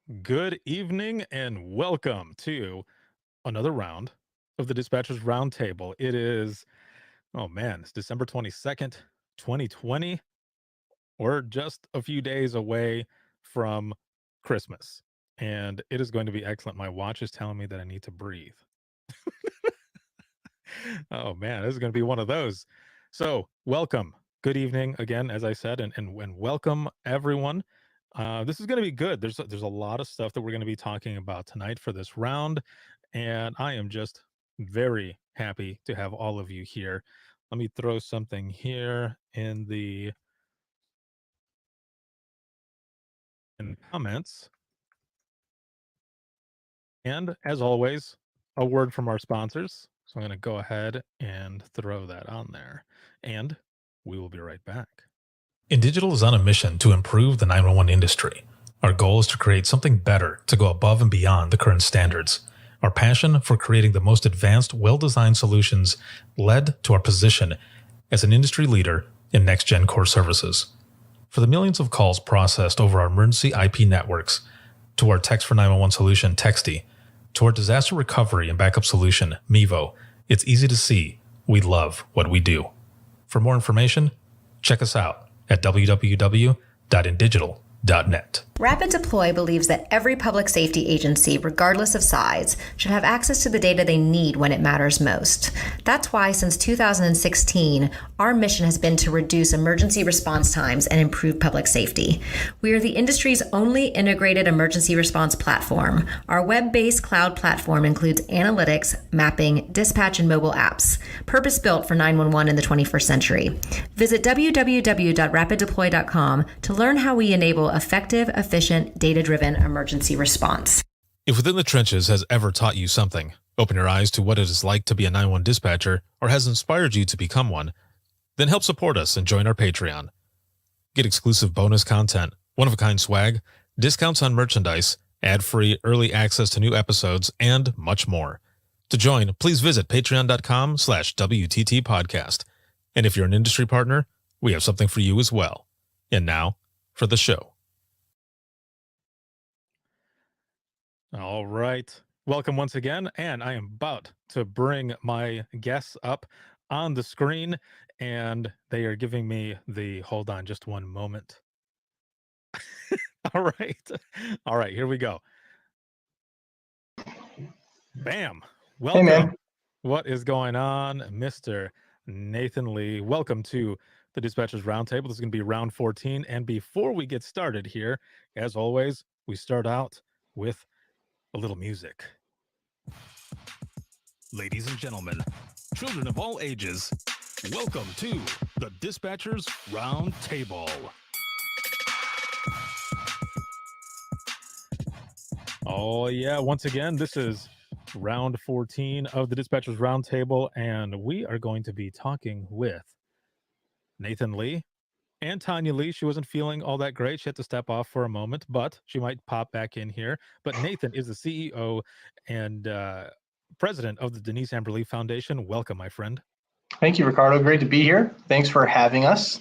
Good evening and welcome to another round of the Dispatchers Roundtable. It is, oh man, it's December 22nd, 2020. We're just a few days away from Christmas, and it is going to be excellent. My watch is telling me that I need to breathe. Oh man, this is going to be one of those. So, welcome. Good evening again, as I said, and welcome everyone. This is going to be good. There's a lot of stuff that we're going to be talking about tonight for this round, and I am just very happy to have all of you here. Let me throw something here in the comments, and as always, a word from our sponsors. So I'm going to go ahead and throw that on there, and we will be right back. InDigital is on a mission to improve the 911 industry. Our goal is to create something better to go above and beyond the current standards. Our passion for creating the most advanced, well-designed solutions led to our position as an industry leader in next-gen core services. For the millions of calls processed over our emergency IP networks, to our Text for 911 solution, Texty, to our disaster recovery and backup solution, Mevo, it's easy to see we love what we do. For more information, check us out at www.indigital.net. Rapid Deploy believes that every public safety agency, regardless of size, should have access to the data they need when it matters most. That's why since 2016, our mission has been to reduce emergency response times and improve public safety. We are the industry's only integrated emergency response platform. Our web-based cloud platform includes analytics, mapping, dispatch, and mobile apps, purpose-built for 911 in the 21st century. Visit www.rapiddeploy.com to learn how we enable effective, efficient, data-driven emergency response. If Within the Trenches has ever taught you something, open your eyes to what it is like to be a 911 dispatcher, or has inspired you to become one, then help support us and join our Patreon. Get exclusive bonus content, one-of-a-kind swag, discounts on merchandise, ad-free early access to new episodes, and much more. To join, please visit patreon.com/WTT podcast. And if you're an industry partner, we have something for you as well. And now, for the show. All right. Welcome once again, and I am about to bring my guests up on the screen, and they are giving me hold on just one moment. All right, here we go. Bam. Welcome. Hey, man. What is going on, Mr. Nathan Lee? Welcome to the Dispatchers Roundtable. This is going to be round 14, and before we get started here, as always, we start out with a little music. Ladies and gentlemen, children of all ages, welcome to the Dispatchers Roundtable. Oh yeah, once again, this is round 14 of the Dispatchers Roundtable, and we are going to be talking with Nathan Lee and Tanya Lee. She wasn't feeling all that great. She had to step off for a moment, but she might pop back in here. But Nathan is the CEO and president of the Denise Amber Lee Foundation. Welcome, my friend. Thank you, Ricardo. Great to be here. Thanks for having us.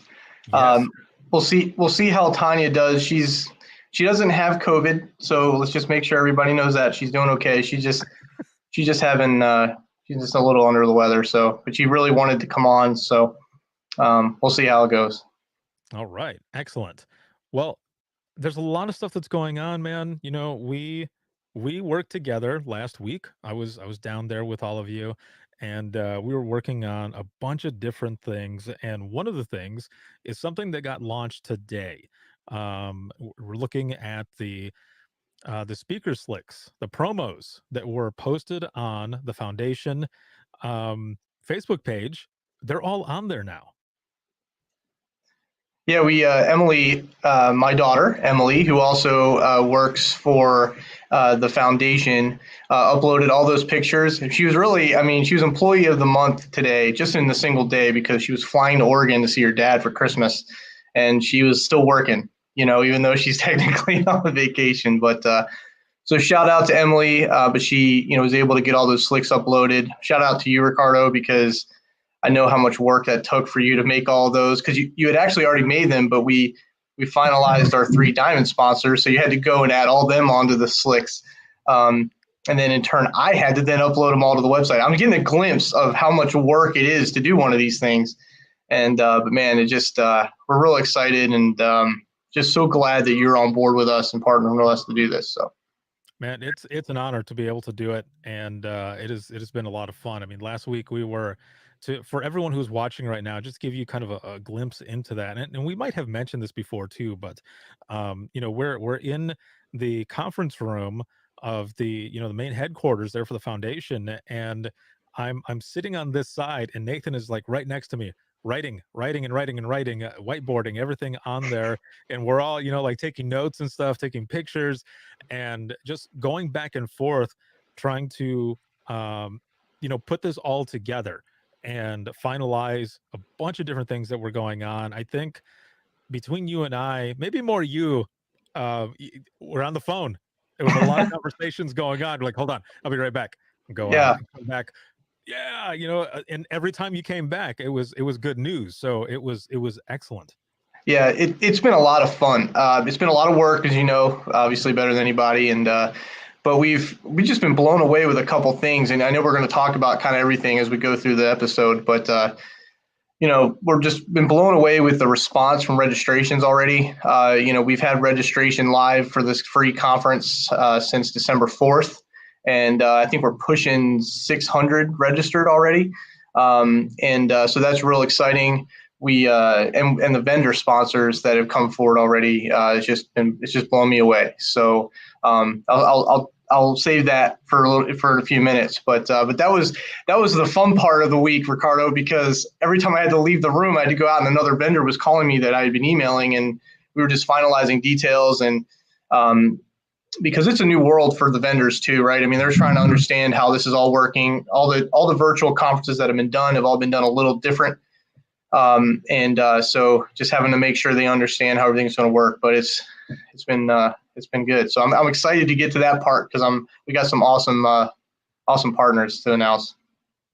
Yes. We'll see how Tanya does. She doesn't have COVID, so let's just make sure everybody knows that she's doing okay. She's just having she's just a little under the weather. So, but she really wanted to come on. So we'll see how it goes. All right. Excellent. Well, there's a lot of stuff that's going on, man. You know, we worked together last week. I was down there with all of you, and we were working on a bunch of different things. And one of the things is something that got launched today. We're looking at the speaker slicks, the promos that were posted on the foundation Facebook page. They're all on there now. Yeah, we Emily, my daughter Emily, who also works for the foundation, uploaded all those pictures. And she was she was employee of the month today, just in the single day, because she was flying to Oregon to see her dad for Christmas, and she was still working, even though she's technically on vacation. But so shout out to Emily, but she was able to get all those slicks uploaded. Shout out to you, Ricardo, because I know how much work that took for you to make all of those, because you had actually already made them, but we we finalized our 3 diamond sponsors. So you had to go and add all them onto the slicks. And then in turn, I had to then upload them all to the website. I'm getting a glimpse of how much work it is to do one of these things. And, but man, it just, we're real excited and just so glad that you're on board with us and partnering with us to do this. So. Man, it's an honor to be able to do it, and it has been a lot of fun. I mean, last week we were for everyone who's watching right now, just give you kind of a glimpse into that, and we might have mentioned this before too, but we're in the conference room of the the main headquarters there for the foundation, and I'm sitting on this side, and Nathan is like right next to me, writing, whiteboarding everything on there, and we're all like taking notes and stuff, taking pictures and just going back and forth trying to put this all together and finalize a bunch of different things that were going on. I think between you and I, maybe more you, we're on the phone. There was a lot of conversations going on. We're like, hold on, I'll be right back. Go come back. Yeah, and every time you came back, it was good news. So it was excellent. Yeah, it's been a lot of fun. It's been a lot of work, as you know, obviously better than anybody. And but we've just been blown away with a couple things. And I know we're going to talk about kind of everything as we go through the episode. But we're just been blown away with the response from registrations already. We've had registration live for this free conference since December 4th. And I think we're pushing 600 registered already. So that's real exciting. We and the vendor sponsors that have come forward already, it's just blown me away. So I'll save that for a few minutes. But that was the fun part of the week, Ricardo, because every time I had to leave the room, I had to go out and another vendor was calling me that I had been emailing, and we were just finalizing details and because it's a new world for the vendors too, right? I mean, they're trying to understand how this is all working. All the virtual conferences that have been done have all been done a little different. So just having to make sure they understand how everything's going to work, but it's been good. So I'm excited to get to that part because we got some awesome partners to announce.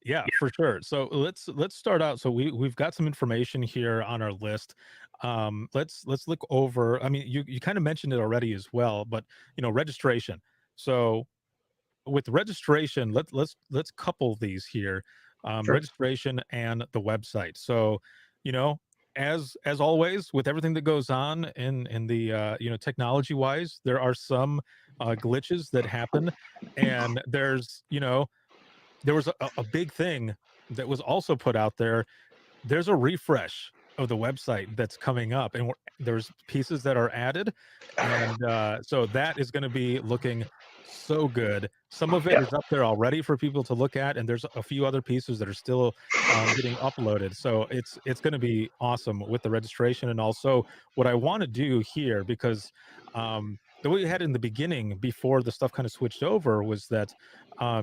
Yeah, for sure. So let's start out. So we've got some information here on our list. Let's look over. I mean, you kind of mentioned it already as well, but registration. So with registration, let's couple these here. Sure. Registration and the website. So, as always with everything that goes on in the technology wise, there are some glitches that happen, and there was a big thing that was also put out there. There's a refresh of the website that's coming up, and there's pieces that are added, and so that is going to be looking so good. Some of it is up there already for people to look at, and there's a few other pieces that are still getting uploaded. So it's going to be awesome with the registration. And also what I want to do here, because the way you had in the beginning before the stuff kind of switched over was that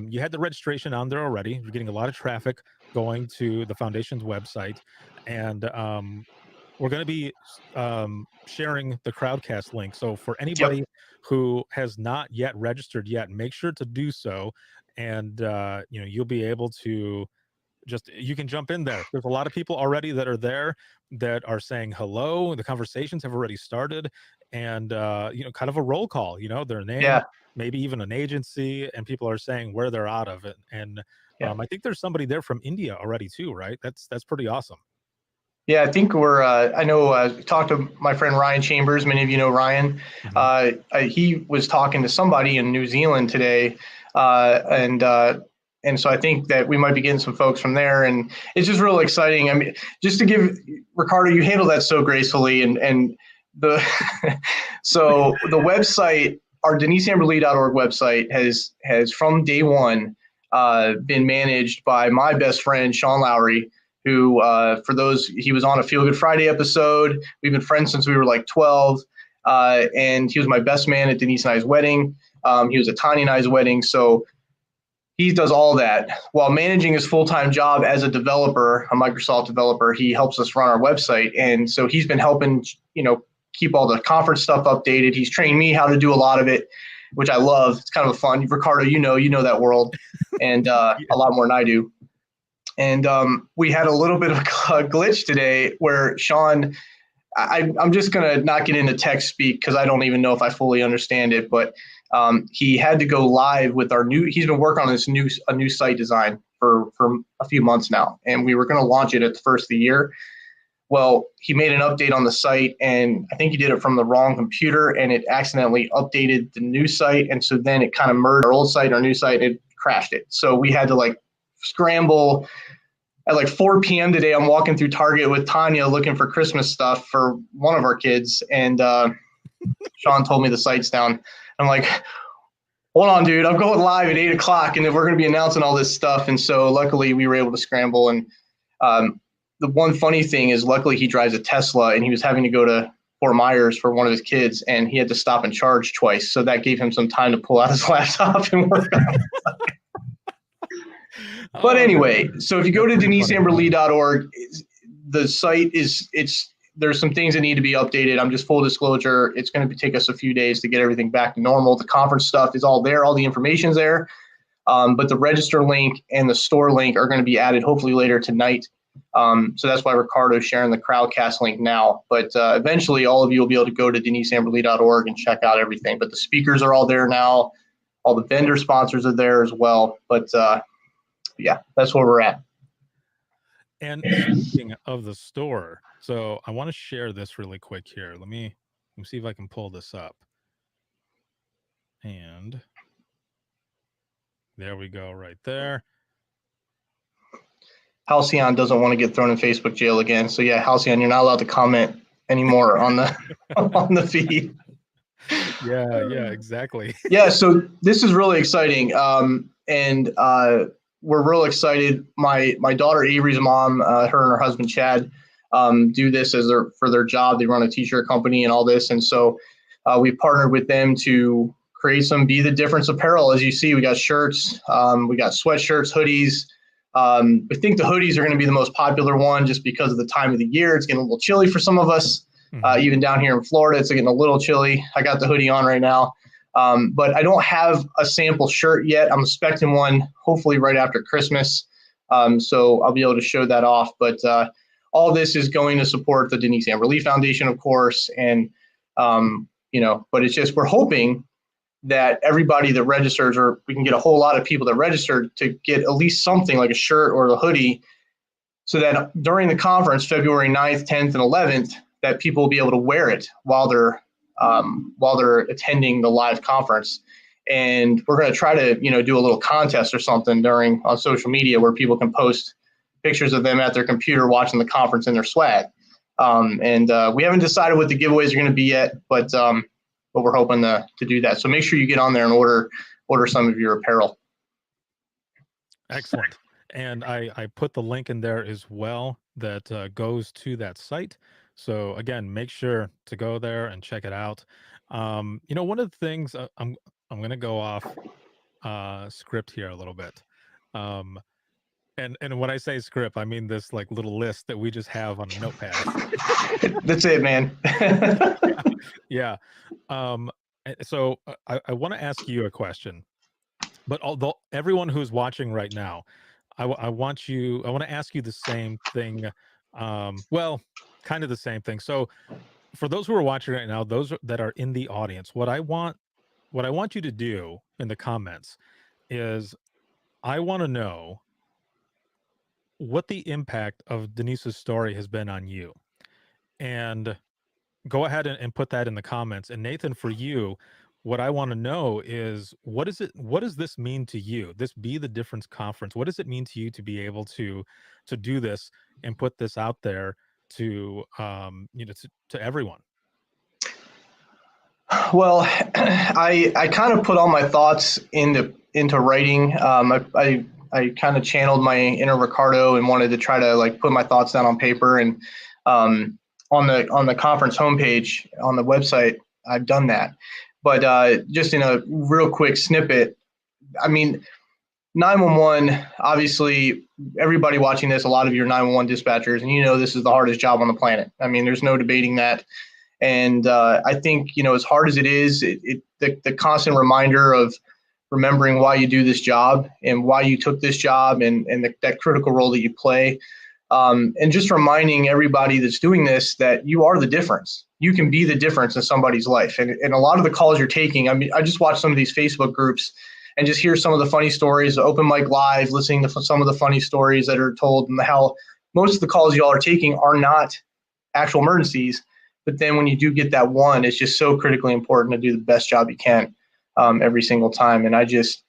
you had the registration on there already. You're getting a lot of traffic going to the foundation's website, and we're going to be sharing the Crowdcast link. So for anybody who has not yet registered yet, make sure to do so, and you'll be able to you can jump in there. There's a lot of people already that are there that are saying hello. The conversations have already started, and kind of a roll call. Their name, maybe even an agency, and people are saying where they're out of it. And I think there's somebody there from India already too, right? That's pretty awesome. Yeah, I think I talked to my friend Ryan Chambers. Many of you know Ryan. Mm-hmm. He was talking to somebody in New Zealand today, and so I think that we might be getting some folks from there, and it's just really exciting. I mean, just to give Ricardo, you handled that so gracefully, and so the website, our DeniseAmberLee.org website has from day one been managed by my best friend Sean Lowry, who he was on a Feel Good Friday episode. We've been friends since we were like 12, and he was my best man at Denise and I's wedding. He was at Tanya and I's wedding, so he does all that while managing his full-time job as a developer, a Microsoft developer. He helps us run our website, and so he's been helping keep all the conference stuff updated. He's trained me how to do a lot of it, which I love. It's kind of fun. Ricardo, you know that world, and a lot more than I do. And we had a little bit of a glitch today where Sean I'm just going to not get into tech speak because I don't even know if I fully understand it, but he had to go live with he's been working on a new site design for a few months now, and we were going to launch it at the first of the year. Well, he made an update on the site, and I think he did it from the wrong computer, and it accidentally updated the new site, and so then it kind of merged our old site and our new site, and it crashed it. So we had to like scramble at like 4 p.m. today. I'm walking through Target with Tanya looking for Christmas stuff for one of our kids, and Sean told me the site's down. I'm like, hold on, dude, I'm going live at 8 o'clock, and then we're going to be announcing all this stuff. And so luckily we were able to scramble. And the one funny thing is, luckily he drives a Tesla, and he was having to go to Fort Myers for one of his kids, and he had to stop and charge twice. So that gave him some time to pull out his laptop and work on it. But anyway, so if you go to deniseamberlee.org, the site there's some things that need to be updated. I'm just full disclosure. It's going to take us a few days to get everything back to normal. The conference stuff is all there. All the information's there. But the register link and the store link are going to be added hopefully later tonight. So that's why Ricardo's sharing the Crowdcast link now. But eventually all of you will be able to go to deniseamberlee.org and check out everything. But the speakers are all there now. All the vendor sponsors are there as well. But yeah, that's where we're at. And speaking of the store, so I want to share this really quick here. Let me see if I can pull this up. And there we go, right there. Halcyon doesn't want to get thrown in Facebook jail again. So yeah, Halcyon, you're not allowed to comment anymore on the on the feed. Yeah, exactly. Yeah, so this is really exciting. And we're real excited. My daughter Avery's mom, her and her husband Chad, do this for their job. They run a t-shirt company and all this, and so we partnered with them to create some Be the Difference apparel. As you see, we got shirts, we got sweatshirts, hoodies. We think the hoodies are going to be the most popular one just because of the time of the year. It's getting a little chilly for some of us. Even down here in Florida, it's getting a little chilly. I got the hoodie on right now. But I don't have a sample shirt yet. I'm expecting one hopefully right after Christmas. So I'll be able to show that off. But all this is going to support the Denise Amber-Lee Foundation, of course. And, but it's just, we're hoping that everybody that registers, or we can get a whole lot of people that registered to get at least something like a shirt or a hoodie, so that during the conference, February 9th, 10th, and 11th, that people will be able to wear it while they're attending the live conference. And we're going to try to, do a little contest or something on social media where people can post pictures of them at their computer watching the conference in their swag. We haven't decided what the giveaways are going to be yet, but we're hoping to do that. So make sure you get on there and order some of your apparel. Excellent. And I put the link in there as well that goes to that site. So again, make sure to go there and check it out. One of the things I'm going to go off script here a little bit. And when I say script, I mean this like little list that we just have on a notepad. That's it, man. Yeah. So I want to ask you a question, but although everyone who's watching right now, I want to ask you the same thing. Kind of the same thing. So for those who are watching right now, those that are in the audience, what I want you to do in the comments is I want to know what the impact of Denise's story has been on you. And go ahead and put that in the comments. And Nathan, for you, what I want to know is what does this mean to you? This Be the Difference conference. What does it mean to you to be able to do this and put this out there to everyone? Well, I kind of put all my thoughts into writing. I kind of channeled my inner Ricardo and wanted to try to like put my thoughts down on paper. And on the conference homepage on the website, I've done that. But just in a real quick snippet, I mean, 911, obviously, everybody watching this, a lot of you are 911 dispatchers, and this is the hardest job on the planet. I mean, there's no debating that. And I think, as hard as it is, the constant reminder of remembering why you do this job and why you took this job and that critical role that you play, And just reminding everybody that's doing this that you are the difference. You can be the difference in somebody's life. And a lot of the calls you're taking, I mean, I just watched some of these Facebook groups and just hear some of the funny stories, open mic live, listening to some of the funny stories that are told, and how most of the calls y'all are taking are not actual emergencies. But then when you do get that one, it's just so critically important to do the best job you can every single time. And I just,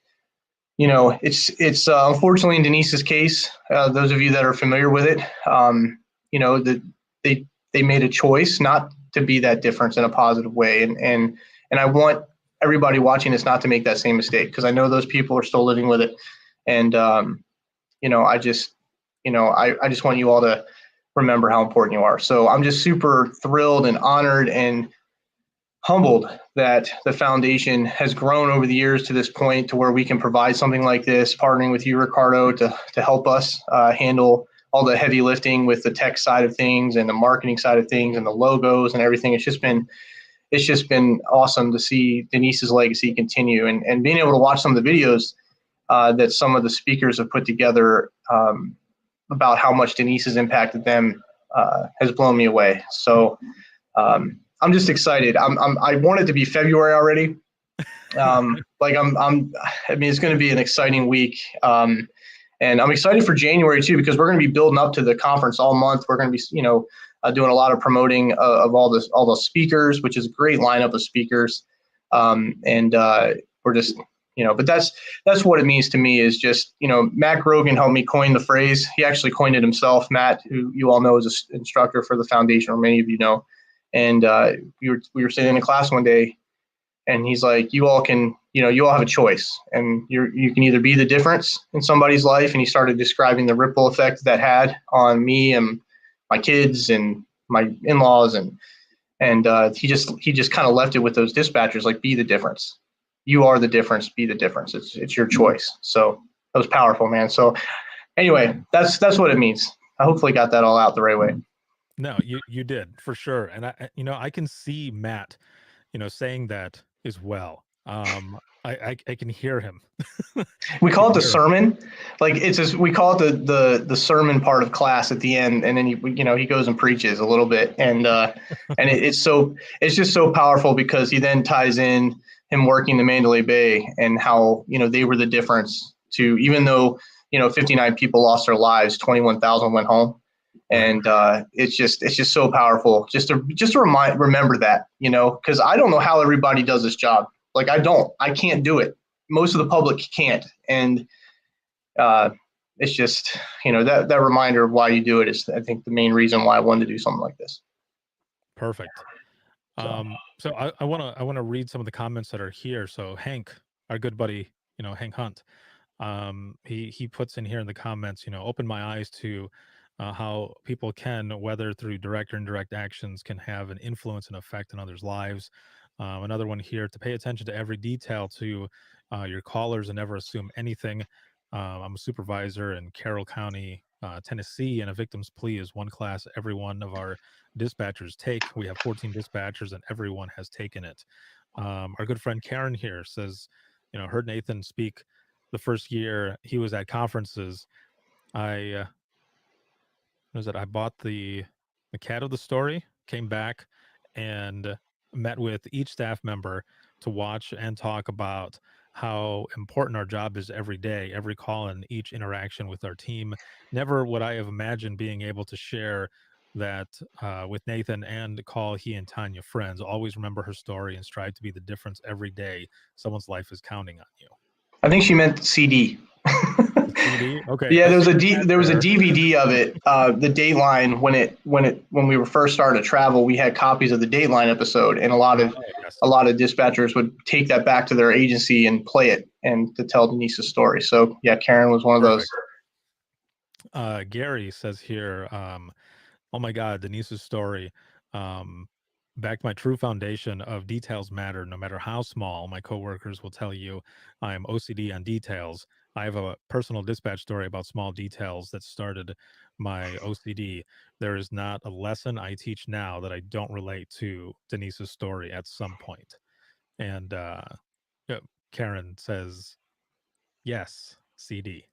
it's unfortunately in Denise's case, those of you that are familiar with it, that they made a choice not to be that difference in a positive way. And I want everybody watching this not to make that same mistake, because I know those people are still living with it. And I just want you all to remember how important you are. So I'm just super thrilled and honored and humbled that the foundation has grown over the years to this point to where we can provide something like this, partnering with you, Ricardo, to help us handle all the heavy lifting with the tech side of things and the marketing side of things and the logos and everything. It's just been awesome to see Denise's legacy continue, and being able to watch some of the videos that some of the speakers have put together about how much Denise has impacted them has blown me away. So I'm just excited. I want it to be February already. I mean, it's going to be an exciting week. And I'm excited for January too, because we're going to be building up to the conference all month. We're going to be, doing a lot of promoting of all the speakers, which is a great lineup of speakers. We're just, but that's what it means to me, is just, Matt Grogan helped me coin the phrase. He actually coined it himself, Matt, who you all know is an instructor for the foundation, or many of you know. And we were sitting in a class one day, and he's like, you all have a choice, and you can either be the difference in somebody's life. And he started describing the ripple effect that had on me and my kids and my in-laws, and he just kind of left it with those dispatchers, like, be the difference. You are the difference. Be the difference. It's your choice. So that was powerful, man. So anyway, that's what it means. I hopefully got that all out the right way. No, you did, for sure. And I can see Matt, saying that as well. I can hear him. We call it the Hear him. sermon. Like, we call it the sermon part of class at the end, and then he goes and preaches a little bit, and it's just so powerful, because he then ties in him working the Mandalay Bay and how they were the difference to, even though 59 people lost their lives, 21,000 went home. And it's just so powerful just to remember that, because I don't know how everybody does this job. Like, I can't do it. Most of the public can't. And it's just, that reminder of why you do it is, I think, the main reason why I wanted to do something like this. Perfect. So I want to read some of the comments that are here. So Hank, our good buddy, Hank Hunt, he puts in here in the comments, open my eyes to how people can, whether through direct or indirect actions, can have an influence and effect on others' lives. Another one here: to pay attention to every detail to your callers and never assume anything. I'm a supervisor in Carroll County, Tennessee, and a victim's plea is one class every one of our dispatchers take. We have 14 dispatchers, and everyone has taken it. Our good friend Karen here says, heard Nathan speak the first year he was at conferences. I bought the cat of the story, came back, and met with each staff member to watch and talk about how important our job is every day, every call, and each interaction with our team. Never would I have imagined being able to share that with Nathan and call he and Tanya friends. Always remember her story and strive to be the difference every day. Someone's life is counting on you. I think she meant CD. CD? Okay. Yeah, there was a DVD of it. The Dateline, when we were first starting to travel, we had copies of the Dateline episode, and a lot of dispatchers would take that back to their agency and play it and to tell Denise's story. So yeah, Karen was one of those. Gary says here, oh my God, Denise's story. Back my true foundation of details matter, no matter how small. My coworkers will tell you I am OCD on details. I have a personal dispatch story about small details that started my OCD. There is not a lesson I teach now that I don't relate to Denise's story at some point. And Karen says, yes, CD.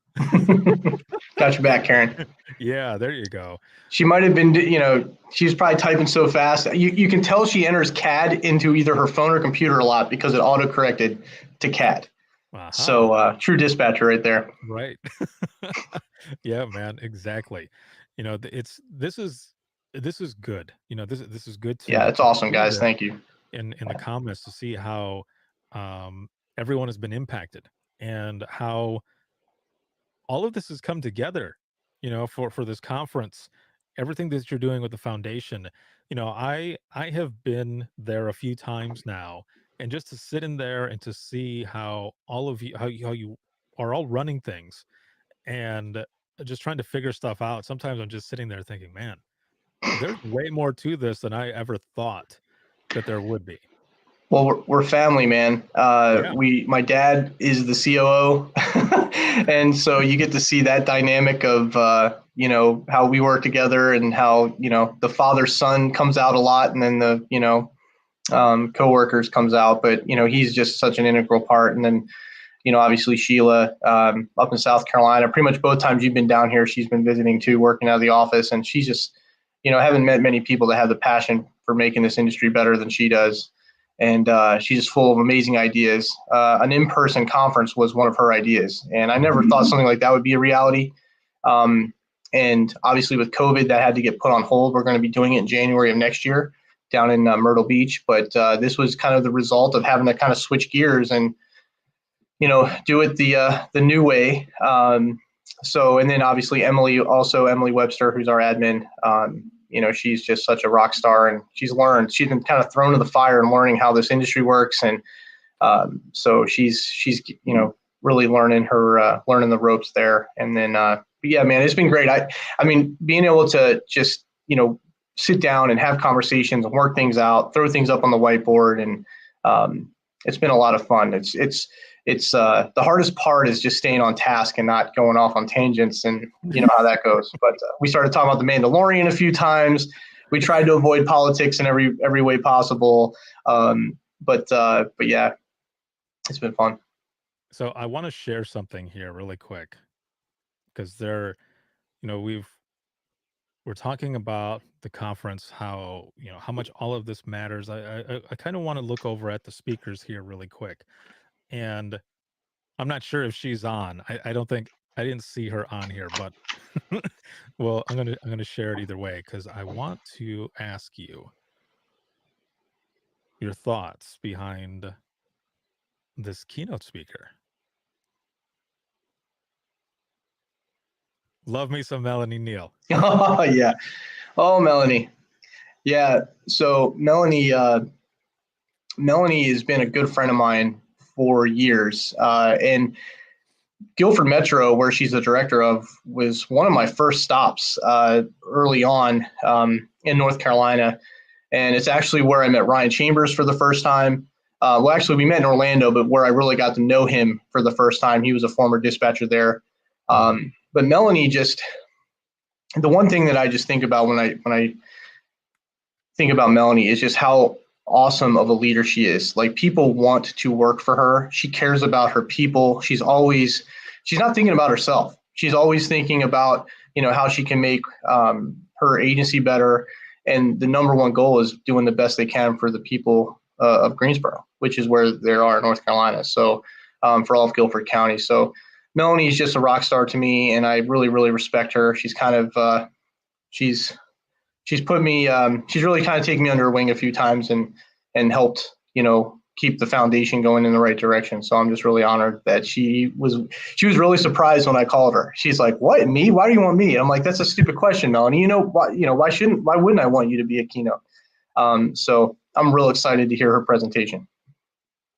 Got your back, Karen. Yeah, there you go. She might have been, she's probably typing so fast. You can tell she enters CAD into either her phone or computer a lot because it auto corrected to CAD. Aha. So true dispatcher right there. Right. Yeah, man, exactly. This is good. This is good Yeah, it's to awesome, see guys. this Thank you. in the comments, to see how um everyone has been impacted, and how all of this has come together, for this conference. Everything that you're doing with the foundation, I have been there a few times now, and just to sit in there and to see how all of you, how you are all running things, and just trying to figure stuff out. Sometimes I'm just sitting there thinking, man, there's way more to this than I ever thought that there would be. Well, we're family, man. Yeah. My dad is the COO, and so you get to see that dynamic of how we work together, and how the father son comes out a lot, and then the coworkers comes out. But he's just such an integral part. And then obviously Sheila, up in South Carolina. Pretty much both times you've been down here, she's been visiting too, working out of the office, and she's just haven't met many people that have the passion for making this industry better than she does. And she's just full of amazing ideas. An in-person conference was one of her ideas, and I never thought something like that would be a reality. Um, and obviously with COVID, that had to get put on hold. We're going to be doing it in January of next year down in Myrtle Beach. But this was kind of the result of having to kind of switch gears and do it the new way. And then obviously Emily Webster, who's our admin. She's just such a rock star, and she's been kind of thrown to the fire and learning how this industry works. And so she's really learning the ropes there. And then yeah, man, it's been great. I mean, being able to just sit down and have conversations and work things out, throw things up on the whiteboard, and it's been a lot of fun. It's the hardest part is just staying on task and not going off on tangents, and you know how that goes. But we started talking about the Mandalorian a few times. We tried to avoid politics in every way possible. But yeah, it's been fun. So I want to share something here really quick, because we're talking about the conference, how much all of this matters. I kind of want to look over at the speakers here really quick, and I'm not sure if she's on. I don't think, I didn't see her on here, but well, I'm gonna share it either way, because I want to ask you your thoughts behind this keynote speaker. Love me some Melanie Neal. Oh yeah. Oh, Melanie. Yeah. So Melanie has been a good friend of mine for years, and Guilford Metro, where she's the director of, was one of my first stops early on in North Carolina. And it's actually where I met Ryan Chambers for the first time. Well, actually, we met in Orlando, but where I really got to know him for the first time. He was a former dispatcher there. But Melanie, just the one thing that I just think about when I think about Melanie is just how awesome of a leader she is. Like, people want to work for her. She cares about her people. She's not thinking about herself. She's always thinking about, how she can make her agency better. And the number one goal is doing the best they can for the people of Greensboro, which is where they are in North Carolina. So for all of Guilford County. So Melanie is just a rock star to me, and I really, really respect her. She's kind of she's put me she's really kind of taken me under her wing a few times, and helped keep the foundation going in the right direction. So I'm just really honored that she was really surprised when I called her. She's like, "What, me? Why do you want me?" And I'm like, "That's a stupid question, Melanie. Why wouldn't I want you to be a keynote?" So I'm real excited to hear her presentation.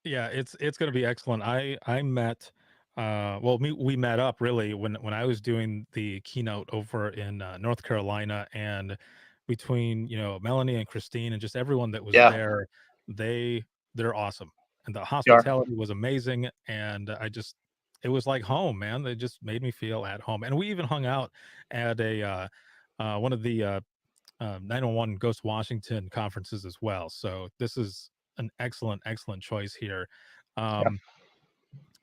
Yeah, it's going to be excellent. I met we met up really when I was doing the keynote over in North Carolina, and between Melanie and Christine and just everyone that was Yeah, there, they're awesome, and the you are. hospitality was amazing, and it was like home, man. They just made me feel at home, and we even hung out at a one of the 911 Ghost Washington conferences as well. So this is an excellent choice here. Yeah.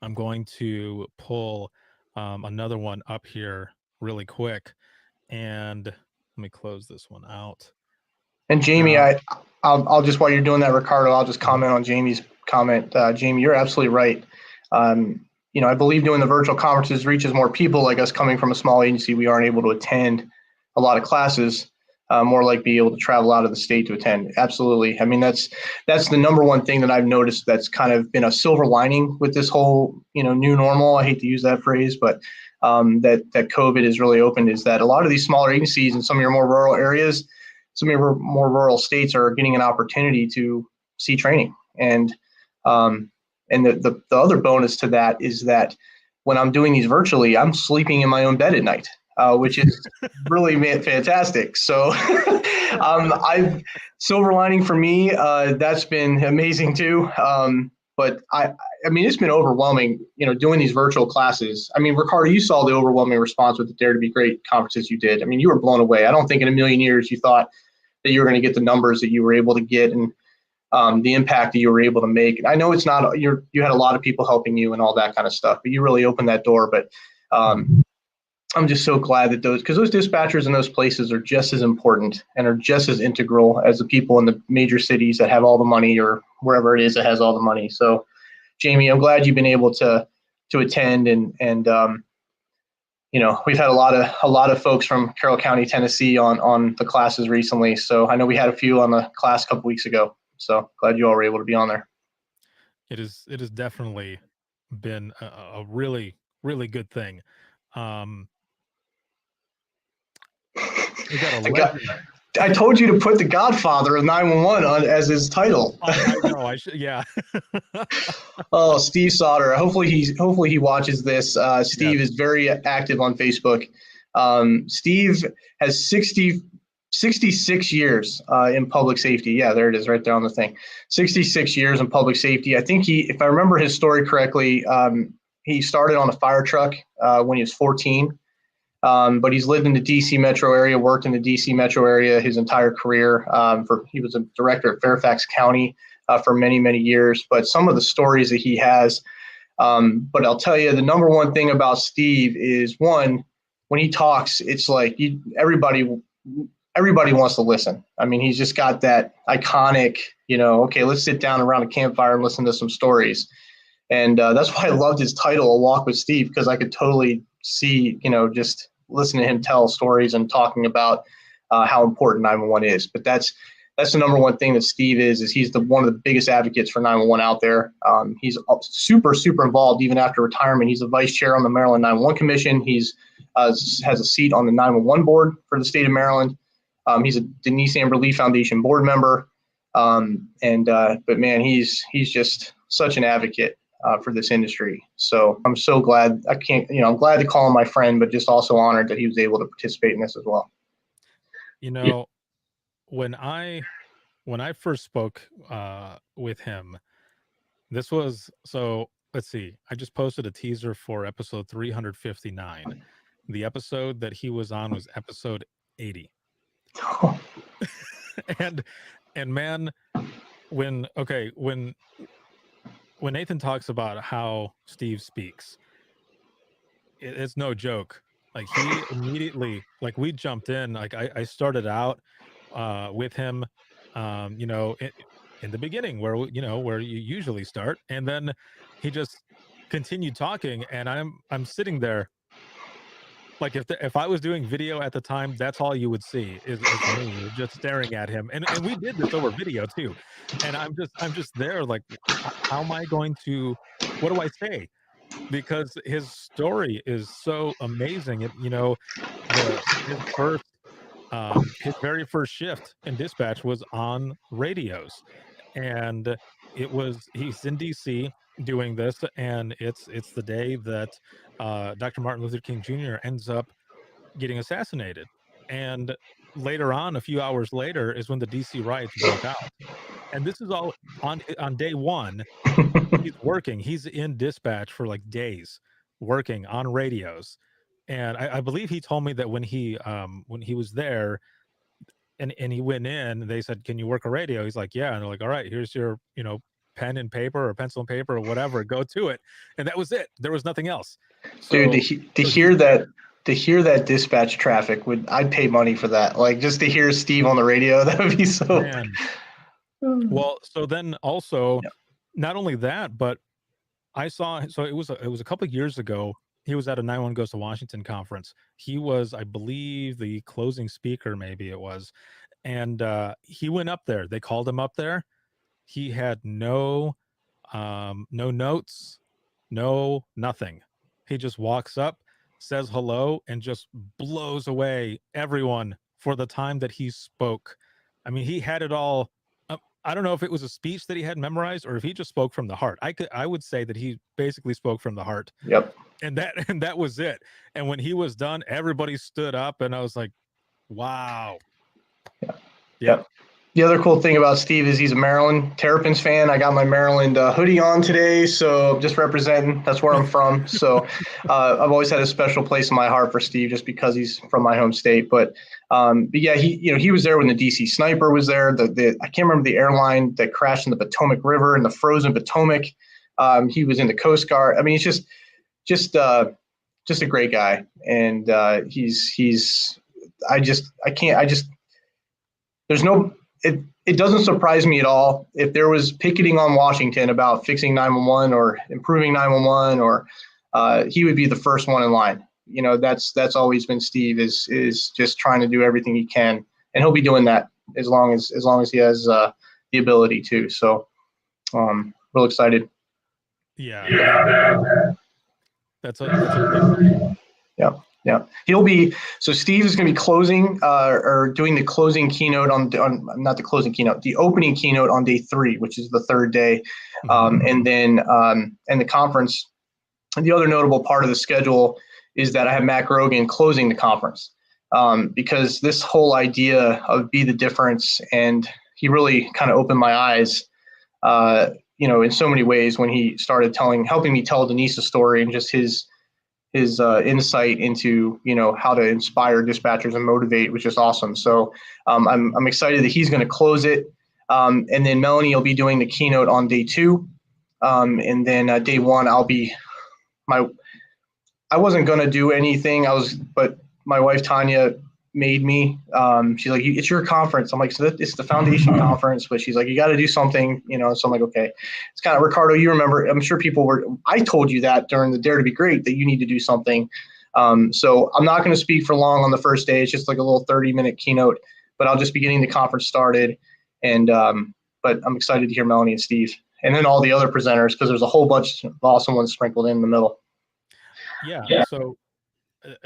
I'm going to pull another one up here really quick. And let me close this one out. And Jamie, I'll just, while you're doing that, Ricardo, I'll just Mm-hmm. comment on Jamie's comment. Jamie, you're absolutely right. I believe doing the virtual conferences reaches more people like us coming from a small agency. We aren't able to attend a lot of classes, more like be able to travel out of the state to attend. Absolutely. I mean, that's the number one thing that I've noticed that's kind of been a silver lining with this whole, new normal. I hate to use that phrase, but that COVID has really opened is that a lot of these smaller agencies in some of your more rural areas, some of your more rural states are getting an opportunity to see training. And the other bonus to that is that when I'm doing these virtually, I'm sleeping in my own bed at night, which is really fantastic. So I've silver lining for me, that's been amazing too. But I mean, it's been overwhelming, doing these virtual classes. I mean, Ricardo, you saw the overwhelming response with the Dare to Be Great conferences you did. I mean, you were blown away. I don't think in a million years you thought that you were going to get the numbers that you were able to get, and the impact that you were able to make. I know it's not, you had a lot of people helping you and all that kind of stuff, but you really opened that door. But I'm just so glad that because those dispatchers in those places are just as important and are just as integral as the people in the major cities that have all the money, or wherever it is that has all the money. So Jamie, I'm glad you've been able to attend, and we've had a lot of folks from Carroll County, Tennessee on the classes recently. So I know we had a few on the class a couple weeks ago. So glad you all were able to be on there. It has definitely been a really, really good thing. We got a legend. I told you to put The Godfather of 911 on as his title. I know. I should. Yeah. Oh, Steve Sauter. Hopefully he watches this. Steve is very active on Facebook. Steve has 66 years in public safety. Yeah, there it is, right there on the thing. 66 years in public safety. I think if I remember his story correctly, he started on a fire truck when he was 14. But he's lived in the DC metro area, worked in the DC metro area his entire career. He was a director at Fairfax County for many, many years. But some of the stories that he has, but I'll tell you, the number one thing about Steve is, one, when he talks, it's like everybody wants to listen. I mean, he's just got that iconic, okay, let's sit down around a campfire and listen to some stories. And that's why I loved his title, A Walk with Steve, because I could totally see, just listening to him tell stories and talking about how important 911 is. But that's the number one thing that Steve is he's one of the biggest advocates for 911 out there. He's super, super involved even after retirement. He's the vice chair on the Maryland 911 Commission. He's has a seat on the 911 board for the state of Maryland. He's a Denise Amber Lee Foundation board member. But man, he's just such an advocate for this industry. So I'm so glad. I'm glad to call him my friend, but just also honored that he was able to participate in this as well. When I first spoke with him, this was, so let's see, I just posted a teaser for episode 359. The episode that he was on was episode 80. and man, when Nathan talks about how Steve speaks, it's no joke. Like, he immediately, like, we jumped in. Like, I started out with him, in the beginning where you usually start, and then he just continued talking, and I'm sitting there. Like, if I was doing video at the time, that's all you would see is me just staring at him. And we did this over video too. And I'm just there like, how am I going to, what do I say? Because his story is so amazing. His very first shift in dispatch was on radios, and he's in DC doing this, and it's the day that Dr. Martin Luther King Jr. ends up getting assassinated. And later on, a few hours later, is when the DC riots broke out. And this is all on day one. He's working. He's in dispatch for like days, working on radios. And I believe he told me that when he was there, and he went in, they said, "Can you work a radio?" He's like, "Yeah." And they're like, "All right, here's your pen and paper or pencil and paper or whatever, go to it. And that was it. There was nothing else. Dude, to hear that dispatch traffic I'd pay money for that. Like just to hear Steve on the radio, that would be so. Man. Well, so then also, not only that, but I saw, so it was a couple of years ago. He was at a 911 Goes to Washington conference. He was, I believe, the closing speaker, maybe it was. And he went up there. They called him up there. He had no notes, no nothing. He just walks up, says hello, and just blows away everyone for the time that he spoke. I mean, he had it all. I don't know if it was a speech that he had memorized or if he just spoke from the heart. I would say that he basically spoke from the heart. Yep. And that was it. And when he was done, everybody stood up, and I was like, wow. Yeah. Yep. The other cool thing about Steve is he's a Maryland Terrapins fan. I got my Maryland hoodie on today, so just representing. That's where I'm from. So I've always had a special place in my heart for Steve, just because he's from my home state. But yeah, he was there when the DC Sniper was there. I can't remember the airline that crashed in the Potomac River, in the frozen Potomac. He was in the Coast Guard. I mean, he's just a great guy, and it doesn't surprise me at all if there was picketing on Washington about fixing 911 or improving 911, or he would be the first one in line. You know, that's always been Steve, is just trying to do everything he can, and he'll be doing that as long as he has the ability to. So, real excited. Yeah. That's a great. Yeah. So Steve is going to be closing or doing the closing keynote not the closing keynote, the opening keynote on day 3, which is the third day. And then and the conference. And the other notable part of the schedule is that I have Matt Grogan closing the conference, because this whole idea of be the difference, and he really kind of opened my eyes, in so many ways when he started helping me tell Denise's story, and just his insight into, how to inspire dispatchers and motivate, which is awesome. So I'm excited that he's going to close it. And then Melanie will be doing the keynote on day 2. And then day 1, I wasn't going to do anything. But my wife, Tanya, made me. She's like, it's your conference. I'm like, so it's the foundation conference, but she's like, you got to do something, So I'm like, okay. It's kind of, Ricardo, you remember, I'm sure I told you that during the Dare to Be Great, that you need to do something. So I'm not going to speak for long on the first day. It's just like a little 30-minute keynote, but I'll just be getting the conference started. And, but I'm excited to hear Melanie and Steve, and then all the other presenters, because there's a whole bunch of awesome ones sprinkled in the middle. Yeah. So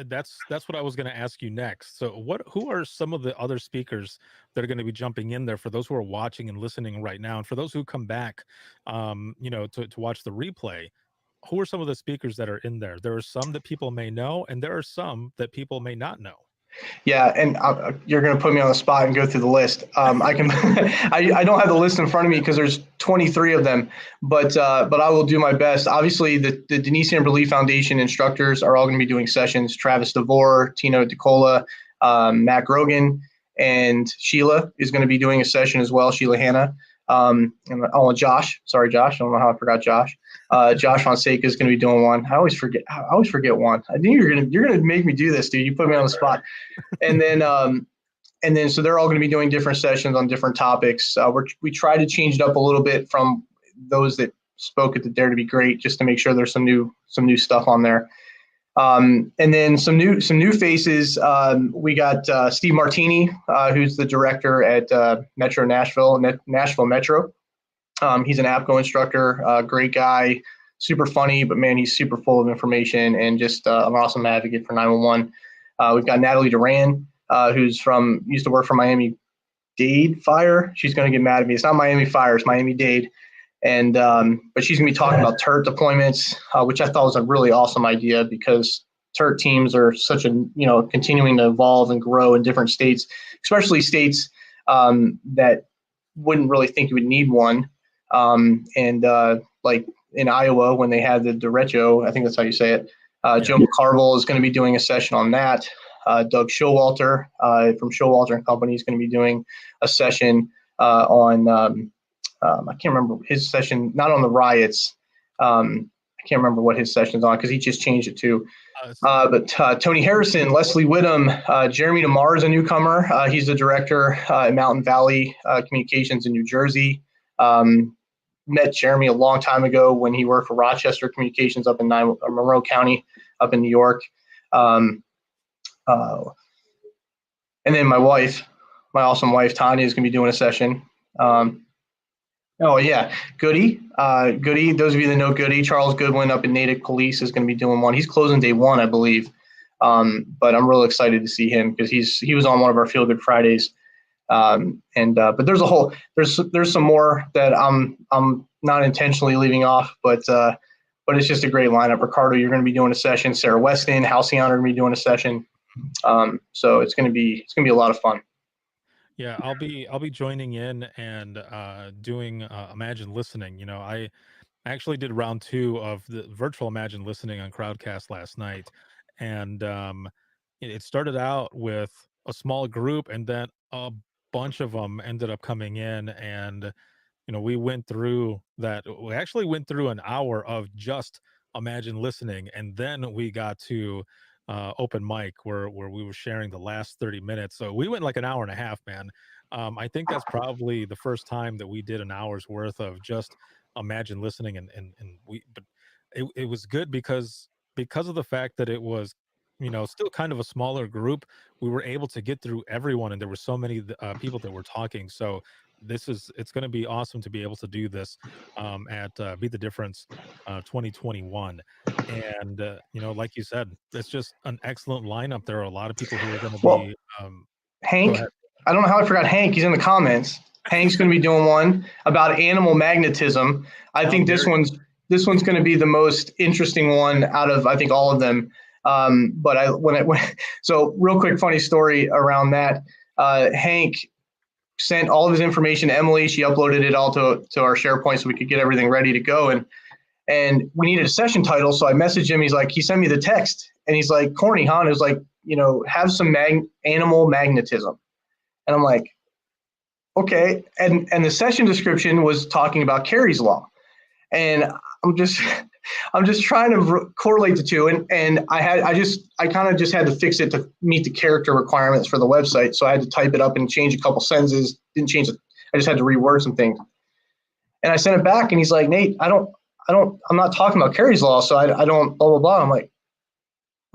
that's what I was going to ask you next. So who are some of the other speakers that are going to be jumping in there for those who are watching and listening right now, and for those who come back, to watch the replay? Who are some of the speakers that are in there? There are some that people may know, and there are some that people may not know. Yeah, and you're going to put me on the spot and go through the list. I can. I don't have the list in front of me because there's 23 of them, but I will do my best. Obviously, the Denise Amber Lee Foundation instructors are all going to be doing sessions. Travis DeVore, Tino DeCola, Matt Grogan, and Sheila is going to be doing a session as well. Sheila Hanna. And Josh. Sorry, Josh. I don't know how I forgot Josh. Josh Fonseca is going to be doing one. I always forget one. I knew you're gonna make me do this, dude. You put me on the spot. And then so they're all going to be doing different sessions on different topics. We try to change it up a little bit from those that spoke at the Dare to Be Great, just to make sure there's some new stuff on there. And then some new faces. We got Steve Martini, who's the director at Nashville Metro. He's an APCO instructor, great guy, super funny, but man, he's super full of information and just an awesome advocate for 911. We've got Natalie Duran, who's used to work for Miami-Dade Fire. She's going to get mad at me. It's not Miami Fire, it's Miami-Dade. And but she's going to be talking about TERT deployments, which I thought was a really awesome idea, because TERT teams are continuing to evolve and grow in different states, especially states that wouldn't really think you would need one. Like in Iowa, when they had the derecho, I think that's how you say it. Joe McCarville is going to be doing a session on that. Doug Showalter from Showalter and Company is going to be doing a session on I can't remember his session, not on the riots. I can't remember what his session's on because he just changed it too. But Tony Harrison, Leslie Whittem, Jeremy DeMar is a newcomer. He's the director at Mountain Valley Communications in New Jersey. Met Jeremy a long time ago when he worked for Rochester Communications up in Monroe County, up in New York. And then my awesome wife, Tanya, is going to be doing a session. Oh, yeah. Goody. Those of you that know Goody, Charles Goodwin up in Natick Police is going to be doing one. He's closing day one, I believe. But I'm really excited to see him because he was on one of our Feel Good Fridays. But there's some more that I'm not intentionally leaving off, but it's just a great lineup. Ricardo, you're going to be doing a session. Sarah Weston, Halcyon are going to be doing a session. So it's going to be a lot of fun. Yeah, I'll be joining in and doing Imagine Listening. You know, I actually did round 2 of the virtual Imagine Listening on Crowdcast last night, and it started out with a small group, and then a bunch of them ended up coming in, and we went through that. We actually went through an hour of just Imagine Listening, and then we got to open mic where we were sharing the last 30 minutes. So we went like an hour and a half, man. I think that's probably the first time that we did an hour's worth of just Imagine Listening, and but it was good because of the fact that it was still kind of a smaller group. We were able to get through everyone, and there were so many people that were talking. So it's going to be awesome to be able to do this at Beat the Difference 2021. And like you said, it's just an excellent lineup. There are a lot of people who are going to be Hank, I don't know how I forgot Hank. He's in the comments. Hank's going to be doing one about animal magnetism. I think this one's going to be the most interesting one out of, I think, all of them. So real quick, funny story around that. Hank sent all of his information to Emily. She uploaded it all to our SharePoint so we could get everything ready to go. And we needed a session title. So I messaged him. He sent me the text and he's like, corny, huh? And it was like, have some animal magnetism. And I'm like, okay. And the session description was talking about Carey's law. And I'm just trying to correlate the two. And I kind of just had to fix it to meet the character requirements for the website. So I had to type it up and change a couple sentences. Didn't change it. I just had to reword some things. And I sent it back and he's like, Nate, I'm not talking about Carey's law. So I don't blah, blah, blah. I'm like,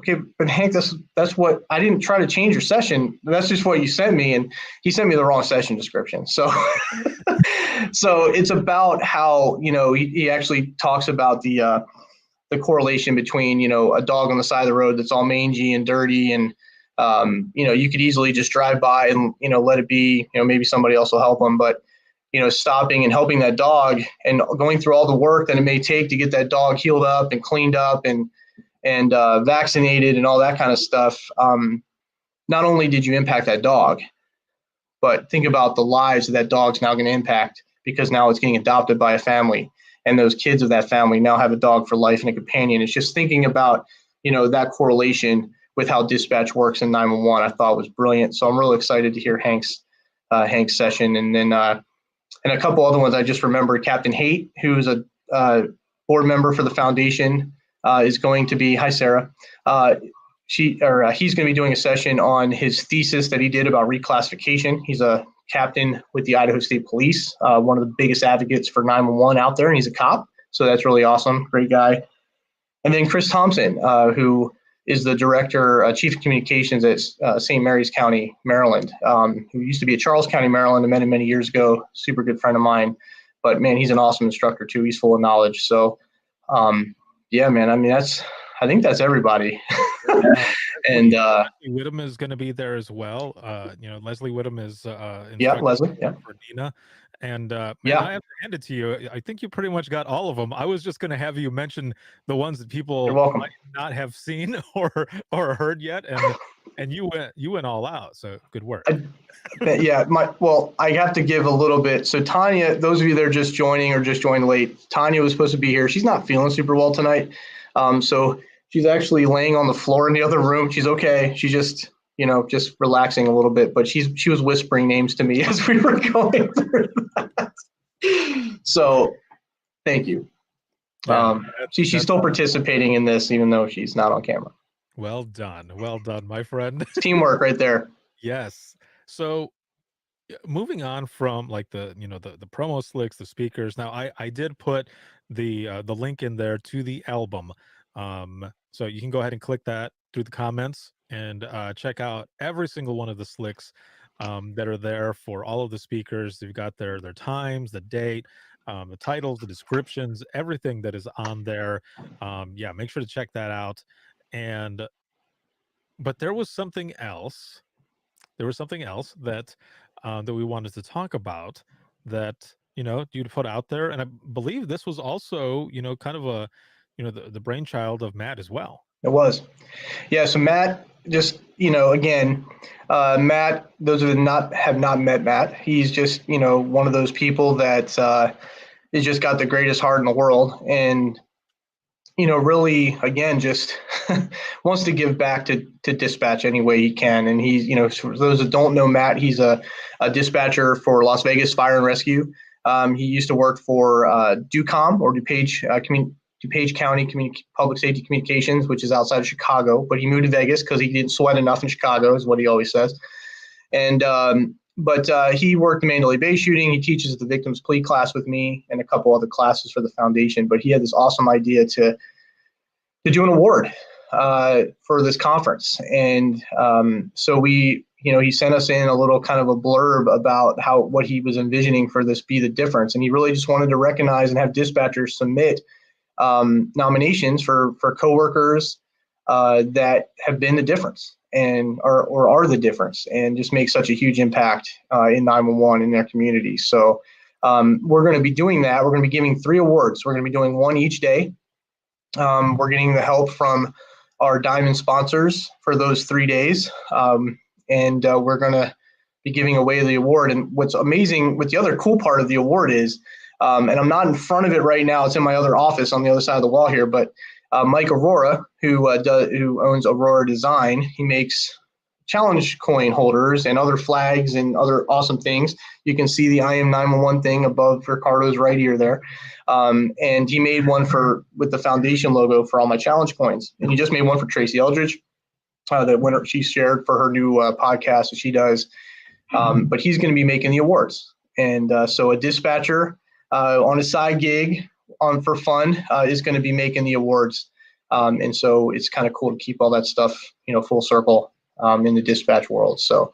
okay, but Hank, that's what I didn't try to change your session. That's just what you sent me. And he sent me the wrong session description. So, so it's about how, he actually talks about the correlation between, a dog on the side of the road that's all mangy and dirty. And, you could easily just drive by and, let it be, maybe somebody else will help them. But, stopping and helping that dog and going through all the work that it may take to get that dog healed up and cleaned up and vaccinated and all that kind of stuff. Not only did you impact that dog, but think about the lives that dog's now going to impact because now it's getting adopted by a family. And those kids of that family now have a dog for life and a companion. It's just thinking about, that correlation with how dispatch works in 911, I thought was brilliant. So I'm really excited to hear Hank's session. And then and a couple other ones I just remembered. Captain Haight, who's a board member for the foundation, is going to be, hi, Sarah. He's going to be doing a session on his thesis that he did about reclassification. He's a captain with the Idaho State Police, one of the biggest advocates for 911 out there, and he's a cop. So that's really awesome. Great guy. And then Chris Thompson, who is the director, chief of communications at St. Mary's County, Maryland, who used to be at Charles County, Maryland, and met him many years ago. Super good friend of mine. But, man, he's an awesome instructor, too. He's full of knowledge. So, yeah, man, I mean, I think that's everybody. And Leslie Whittem is going to be there as well. Leslie Whittem is Leslie, for Nina. And I have to hand it to you. I think you pretty much got all of them. I was just going to have you mention the ones that people might not have seen or heard yet, and you went all out. So good work. I have to give a little bit. So Tanya, those of you that are just joining or just joined late, Tanya was supposed to be here. She's not feeling super well tonight. So she's actually laying on the floor in the other room. She's okay. She's just relaxing a little bit, but she was whispering names to me as we were going through that. So thank you. Yeah, See, she's that's still participating in this, even though she's not on camera. well done, my friend. It's teamwork right there. Yes. So moving on from like the promo slicks, the speakers. Now I did put the link in there to the album, so you can go ahead and click that through the comments and check out every single one of the slicks that are there for all of the speakers. They've got their times, the date, the titles, the descriptions, everything that is on there. Yeah, make sure to check that out. And but there was something else, that that we wanted to talk about, that you'd put out there, and I believe this was also kind of a the brainchild of Matt as well. It was. Yeah, so Matt, just again, Matt. Those who have not met Matt, he's just one of those people that has just got the greatest heart in the world, and really, again, just wants to give back to dispatch any way he can. And he's, for those that don't know Matt, he's a dispatcher for Las Vegas Fire and Rescue. He used to work for DuCom, or DuPage County Public Safety Communications, which is outside of Chicago. But he moved to Vegas because he didn't sweat enough in Chicago, is what he always says. And but he worked in Mandalay Bay shooting. He teaches the victims plea class with me and a couple other classes for the foundation. But he had this awesome idea to do an award for this conference. And so he sent us in a little kind of a blurb about what he was envisioning for this Be the Difference. And he really just wanted to recognize and have dispatchers submit nominations for coworkers that have been the difference and or are the difference, and just make such a huge impact in 911 in their community. So we're going to be doing that. We're going to be giving 3 awards. We're going to be doing one each day. We're getting the help from our diamond sponsors for those 3 days. And we're going to be giving away the award. And what's amazing, what the other cool part of the award is, and I'm not in front of it right now, it's in my other office on the other side of the wall here, but Mike Aurora, who owns Aurora Design, he makes challenge coin holders and other flags and other awesome things. You can see the I am 911 thing above Ricardo's right ear there. And he made one with the foundation logo for all my challenge coins. And he just made one for Tracy Eldridge, the winner she shared for her new podcast that she does. But he's going to be making the awards. And so a dispatcher on a side gig for fun is going to be making the awards. And so it's kind of cool to keep all that stuff, full circle in the dispatch world. So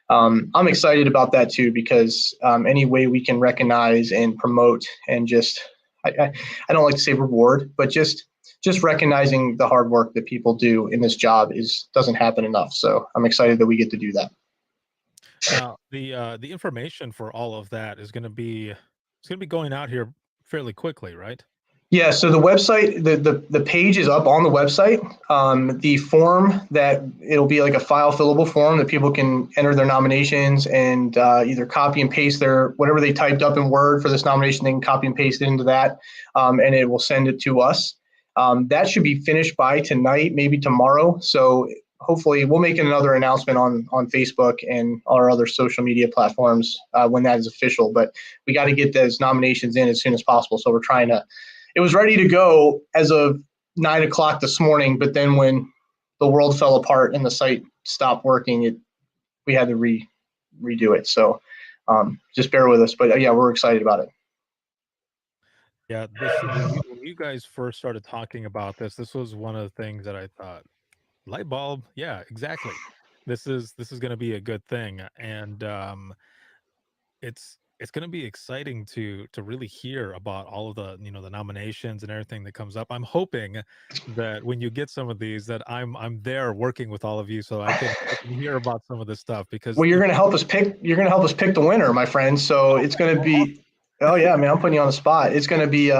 I'm excited about that too, because any way we can recognize and promote and just, I don't like to say reward, but just recognizing the hard work that people do in this job doesn't happen enough. So I'm excited that we get to do that. Now, the information for all of that is going to be going out here fairly quickly, right? Yeah, so the website, the page is up on the website. The form, that it'll be like a file fillable form that people can enter their nominations and either copy and paste their whatever they typed up in Word for this nomination. They can copy and paste it into that, and it will send it to us. That should be finished by tonight, maybe tomorrow. So hopefully we'll make another announcement on Facebook and our other social media platforms when that is official. But we got to get those nominations in as soon as possible. So we're trying to. It was ready to go as of 9 o'clock this morning, but then when the world fell apart and the site stopped working, we had to redo it. So just bear with us. But yeah, we're excited about it. Yeah, when you guys first started talking about this was one of the things that I thought, light bulb. Yeah, exactly. This is going to be a good thing, and it's going to be exciting to really hear about all of the the nominations and everything that comes up. I'm hoping that when you get some of these, that I'm there working with all of you, so I can hear about some of this stuff. Because you're going to help us pick the winner, my friend. So it's going to be. Oh yeah, man, I'm putting you on the spot. It's going to be.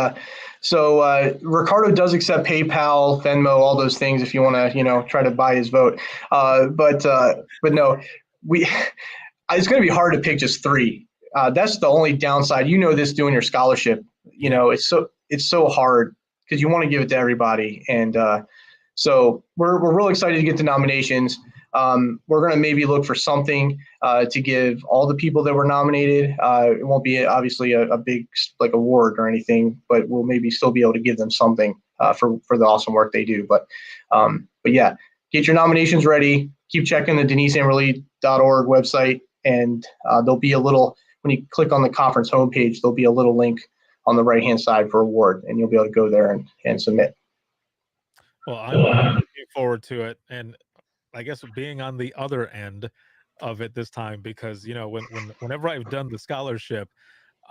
So Ricardo does accept PayPal, Venmo, all those things if you want to try to buy his vote. But no, it's going to be hard to pick just 3. That's the only downside. This doing your scholarship. It's so hard because you want to give it to everybody, and so we're real excited to get the nominations. we're going to maybe look for something to give all the people that were nominated. It won't be obviously a big like award or anything, but we'll maybe still be able to give them something for the awesome work they do. But yeah, get your nominations ready. Keep checking the DeniseAmberly.org website, and there'll be a little, when you click on the conference homepage, there'll be a little link on the right-hand side for award, and you'll be able to go there and submit. Well, I'm looking forward to it, and I guess being on the other end of it this time, because whenever I've done the scholarship,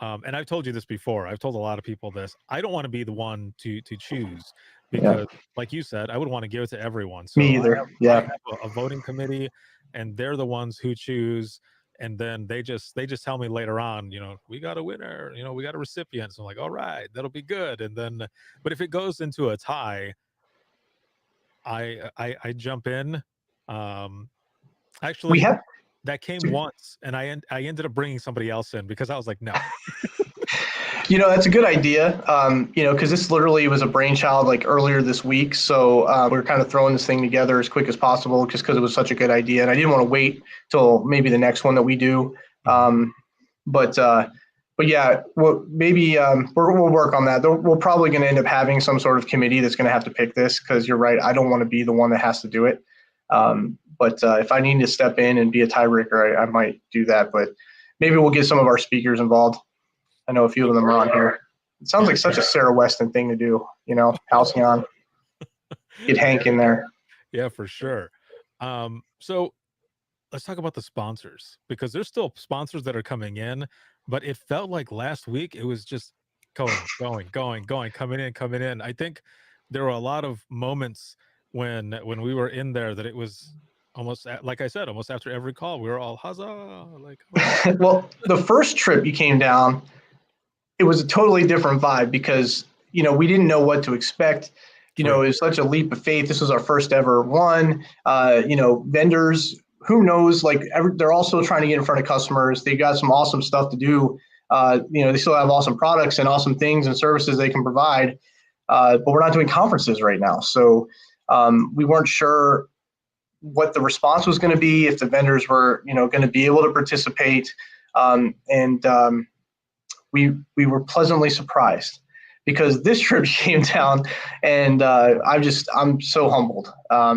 and I've told you this before, I've told a lot of people this, I don't want to be the one to choose, because like you said, I would want to give it to everyone. So Me either. I have a voting committee, and they're the ones who choose, and then they just tell me later on, we got a winner, we got a recipient. So I'm like, all right, that'll be good. And then, but if it goes into a tie, I jump in. Actually, that came once, and I ended up bringing somebody else in because I was like, no. That's a good idea. Because this literally was a brainchild like earlier this week. So we were kind of throwing this thing together as quick as possible just because it was such a good idea. And I didn't want to wait till maybe the next one that we do. But yeah, maybe we'll work on that. We're probably going to end up having some sort of committee that's going to have to pick this, because you're right, I don't want to be the one that has to do it. But if I need to step in and be a tiebreaker, I might do that. But maybe we'll get some of our speakers involved. I know a few of them are on here. It sounds like such a Sarah Weston thing to do, Halcyon. Get Hank in there. Yeah, for sure. So let's talk about the sponsors, because there's still sponsors that are coming in, but it felt like last week it was just going, coming in. I think there were a lot of moments when we were in there that it was almost, like I said, almost after every call, we were all huzzah. Like, well, the first trip you came down, it was a totally different vibe, because, we didn't know what to expect. It was such a leap of faith. This was our first ever one. Vendors, who knows, like they're also trying to get in front of customers. They got some awesome stuff to do. They still have awesome products and awesome things and services they can provide. But we're not doing conferences right now. So we weren't sure what the response was going to be, if the vendors were, going to be able to participate. We were pleasantly surprised, because this trip came down, and I'm so humbled.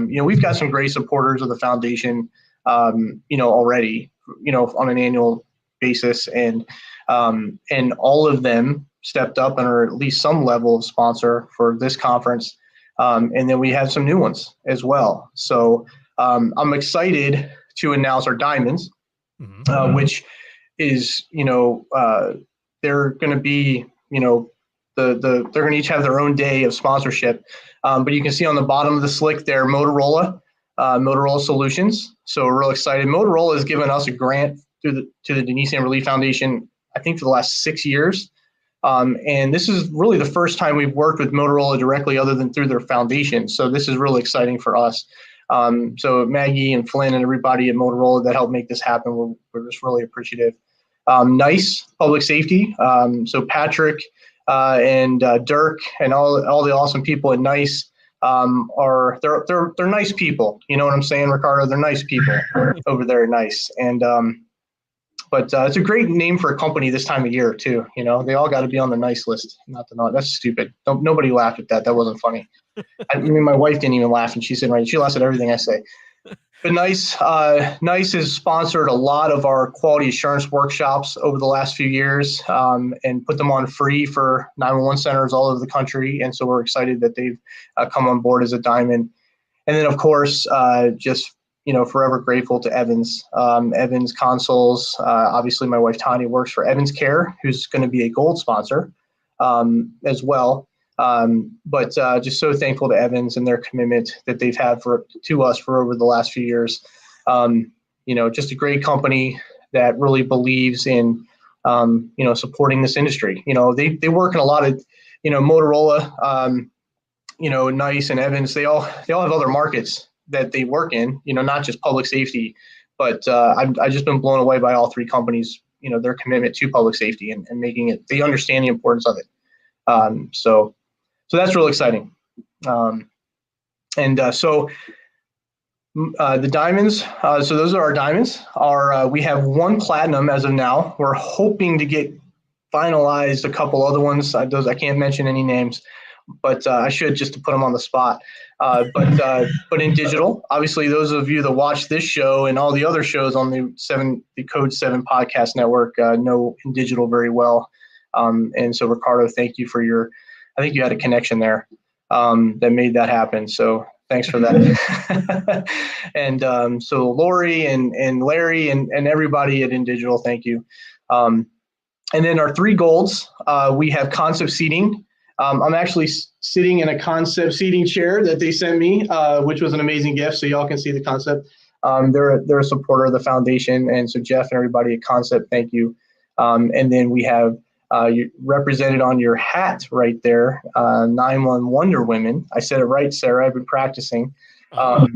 We've got some great supporters of the foundation, already, on an annual basis, and all of them stepped up and are at least some level of sponsor for this conference. And then we have some new ones as well. So I'm excited to announce our diamonds, which is, they're going to be, they're going to each have their own day of sponsorship. But you can see on the bottom of the slick there, Motorola Solutions. So we're real excited. Motorola has given us a grant to the Denise Amberly Foundation, I think, for the last 6 years. And this is really the first time we've worked with Motorola directly, other than through their foundation. So this is really exciting for us. So Maggie and Flynn and everybody at Motorola that helped make this happen, we're just really appreciative. NICE Public Safety. So Patrick and Dirk and all the awesome people at NICE they're nice people. You know what I'm saying, Ricardo? They're nice people over there at NICE. And but it's a great name for a company this time of year too. They all got to be on the NICE list. That's stupid. Nobody laughed at that. That wasn't funny. I mean, my wife didn't even laugh, and she said, right, she laughs at everything I say. But NICE has sponsored a lot of our quality assurance workshops over the last few years, and put them on free for 911 centers all over the country. And so we're excited that they've come on board as a diamond. And then, of course, just forever grateful to Evans. Evans Consoles. Obviously, my wife Tanya works for Evans Care, who's going to be a gold sponsor as well. But just so thankful to Evans and their commitment that they've had to us for over the last few years. Just a great company that really believes in supporting this industry. They work in a lot of Motorola, NICE and Evans. They all have other markets that they work in. Not just public safety, but I've just been blown away by all three companies. Their commitment to public safety and making it. They understand the importance of it. So that's real exciting. So The diamonds, so those are our diamonds. We have one platinum as of now. We're hoping to get finalized a couple other ones. Those I can't mention any names, but I should, just to put them on the spot. But in digital, obviously, those of you that watch this show and all the other shows on the Code 7 podcast network know in digital very well. And so, Ricardo, thank you for I think you had a connection there that made that happen. So thanks for that. And so Lori and Larry and everybody at InDigital, thank you. And then our three golds, we have concept seating. I'm actually sitting in a concept seating chair that they sent me, which was an amazing gift, so y'all can see the concept. They're a supporter of the foundation, and so Jeff and everybody at Concept, thank you. And then we have you represented on your hat right there, 9-1 Wonder Women. I said it right, Sarah. I've been practicing. Well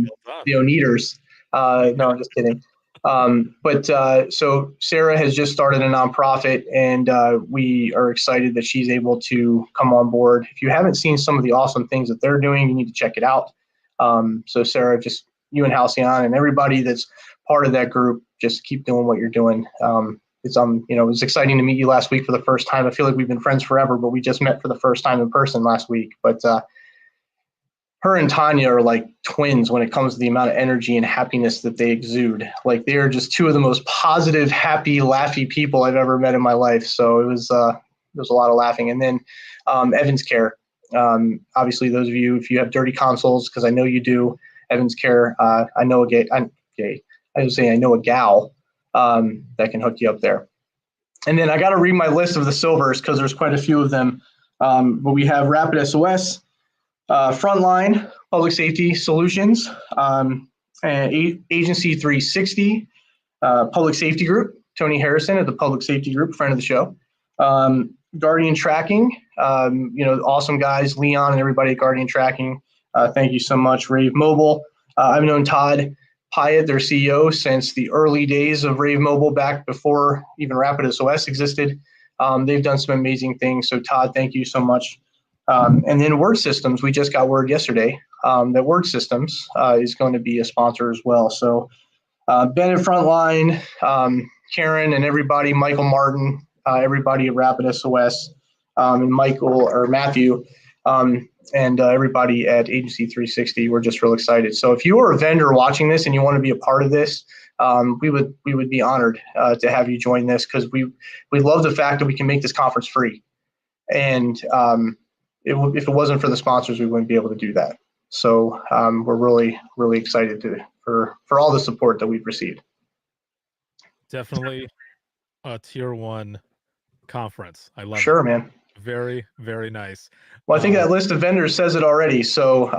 Neaters. No, I'm just kidding. So Sarah has just started a nonprofit, and we are excited that she's able to come on board. If you haven't seen some of the awesome things that they're doing, you need to check it out. So Sarah, just you and Halcyon and everybody that's part of that group, just keep doing what you're doing. It was exciting to meet you last week for the first time. I feel like we've been friends forever, but we just met for the first time in person last week. But her and Tanya are like twins when it comes to the amount of energy and happiness that they exude. Like, they are just two of the most positive, happy, laughy people I've ever met in my life. So it was a lot of laughing. And then Evans Care. Obviously, those of you, if you have dirty consoles, because I know you do, Evans Care. I know a gal that can hook you up there. And then I got to read my list of the silvers because there's quite a few of them. But we have Rapid SOS, Frontline Public Safety Solutions, and Agency 360, Public Safety Group, Tony Harrison at the Public Safety Group, friend of the show. Guardian Tracking, awesome guys, Leon and everybody at Guardian Tracking. Thank you so much. Rave Mobile. I've known Todd Pyatt, their CEO, since the early days of Rave Mobile, back before even Rapid SOS existed. They've done some amazing things. So Todd, thank you so much. And then Word Systems, we just got word yesterday that Word Systems is going to be a sponsor as well. So Ben at Frontline, Karen and everybody, Michael Martin, everybody at Rapid SOS, and Matthew, and everybody at Agency 360. We're just real excited. So if you are a vendor watching this and you want to be a part of this, we would be honored to have you join this, because we love the fact that we can make this conference free. And if it wasn't for the sponsors, we wouldn't be able to do that. So we're really, really excited for all the support that we've received. Definitely a tier 1 conference. I love it. Sure, man. Very, very nice. Well, I think that list of vendors says it already. So,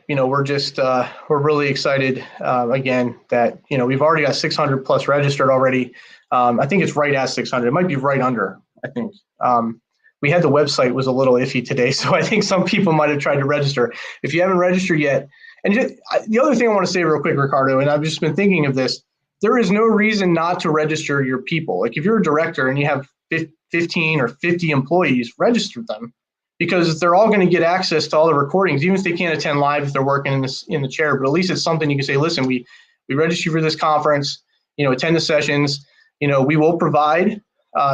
we're really excited again that, we've already got 600 plus registered already. I think it's right at 600. It might be right under, I think. We had the website was a little iffy today, so I think some people might have tried to register. If you haven't registered yet, and the other thing I want to say real quick, Ricardo, and I've just been thinking of this, there is no reason not to register your people. Like, if you're a director and you have 15 or 50 employees, register them, because they're all going to get access to all the recordings, even if they can't attend live if they're working in the chair. But at least it's something you can say, listen, we register you for this conference, attend the sessions. We will provide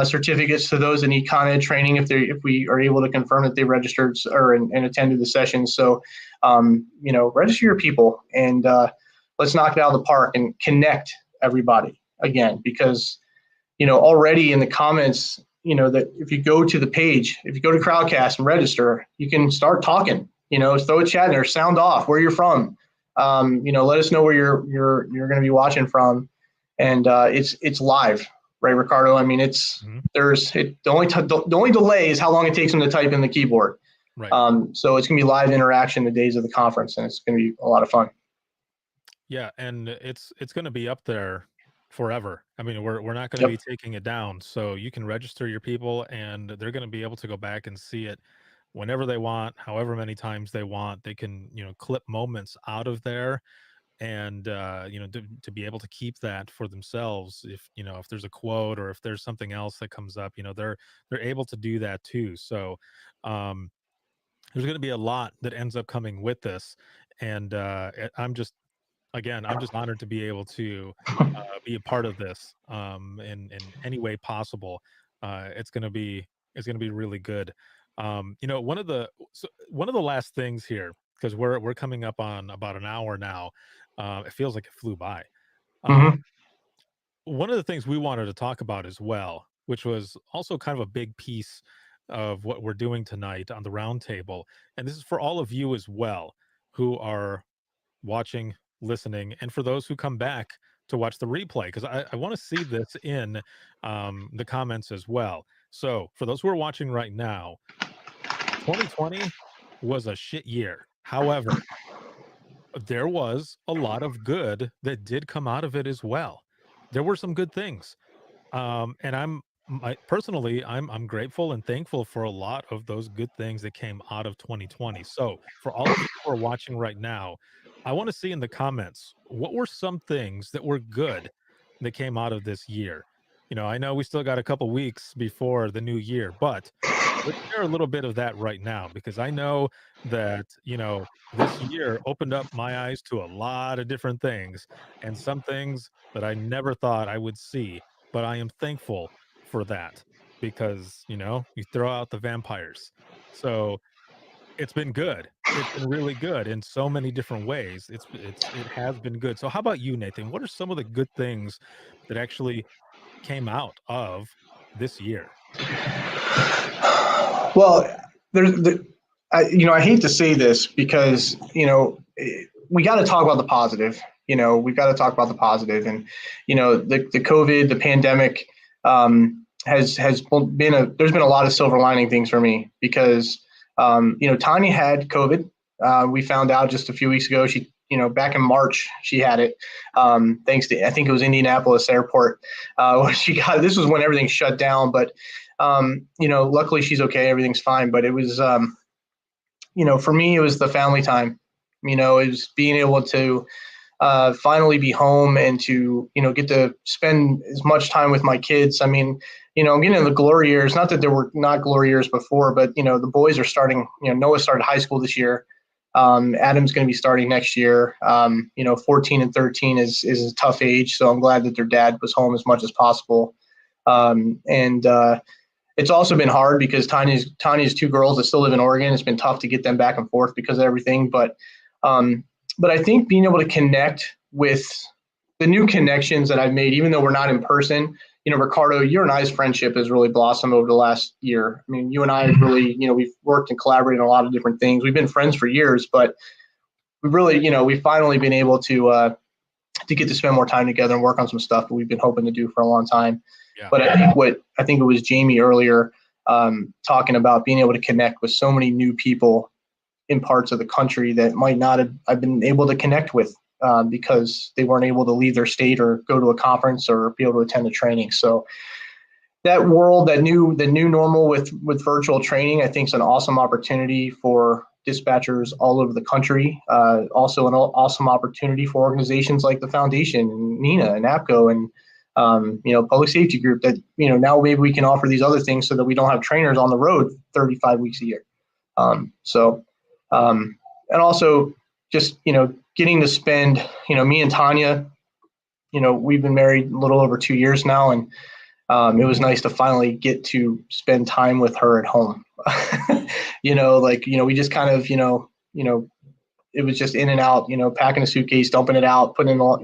certificates to those that need Con Ed training if we are able to confirm that they registered and attended the sessions. So, register your people, and let's knock it out of the park and connect everybody again, because, already in the comments, that if you go to the page, if you go to Crowdcast and register, you can start talking, throw a chat in there, sound off where you're from, let us know where you're going to be watching from. And it's live. Right, Ricardo? I mean, the only delay is how long it takes them to type in the keyboard. Right. So it's going to be live interaction the days of the conference, and it's going to be a lot of fun. Yeah, and it's going to be up there forever. I mean, we're not going to be taking it down. So you can register your people, and they're going to be able to go back and see it whenever they want, however many times they want. They can, clip moments out of there, and to be able to keep that for themselves. If there's a quote or if there's something else that comes up, they're able to do that too. So there's going to be a lot that ends up coming with this, and I'm just again, I'm just honored to be able to be a part of this in any way possible. It's gonna be really good. One of the last things here, because we're coming up on about an hour now. It feels like it flew by. Hmm. Um, One of the things we wanted to talk about as well, which was also kind of a big piece of what we're doing tonight on the roundtable, and this is for all of you as well who are watching, listening, and for those who come back to watch the replay, because I want to see this in the comments as well. So, for those who are watching right now, 2020 was a shit year. However, there was a lot of good that did come out of it as well. There were some good things. And personally, I'm grateful and thankful for a lot of those good things that came out of 2020. So for all of you who are watching right now, I want to see in the comments, what were some things that were good that came out of this year? I know we still got a couple weeks before the new year, but let's share a little bit of that right now, because I know that, this year opened up my eyes to a lot of different things, and some things that I never thought I would see, but I am thankful for that, because, you throw out the vampires. So it's been good. It's been really good in so many different ways. It has been good. So how about you, Nathan? What are some of the good things that actually came out of this year? Well, there's I hate to say this because we got to talk about the positive. We've got to talk about the positive, and the COVID, the pandemic, has been there's been a lot of silver lining things for me because Tanya had COVID. We found out just a few weeks ago. She back in March she had it. Thanks to, I think it was Indianapolis Airport. She got, this was when everything shut down, but luckily she's okay. Everything's fine. But it was, for me, it was the family time. It was being able to finally be home and to, get to spend as much time with my kids. I mean, I'm getting in the glory years. Not that there were not glory years before, but, the boys are starting, Noah started high school this year. Adam's going to be starting next year. 14 and 13 is a tough age. So I'm glad that their dad was home as much as possible. And it's also been hard because Tanya's two girls that still live in Oregon. It's been tough to get them back and forth because of everything. But I think being able to connect with the new connections that I've made, even though we're not in person, Ricardo, your and I's friendship has really blossomed over the last year. I mean, you and I have really, we've worked and collaborated on a lot of different things. We've been friends for years, but we've really, we've finally been able to get to spend more time together and work on some stuff that we've been hoping to do for a long time. Yeah. But I think it was Jamie earlier talking about being able to connect with so many new people in parts of the country that might not have I've been able to connect with because they weren't able to leave their state or go to a conference or be able to attend a training. So that world, the new normal with virtual training, I think is an awesome opportunity for dispatchers all over the country. Also an awesome opportunity for organizations like the Foundation and NINA and APCO and Public Safety Group that, now maybe we can offer these other things so that we don't have trainers on the road 35 weeks a year. And also just, getting to spend, me and Tanya, we've been married a little over 2 years now, and it was nice to finally get to spend time with her at home. We just kind of, it was just in and out, packing a suitcase, dumping it out, putting it all,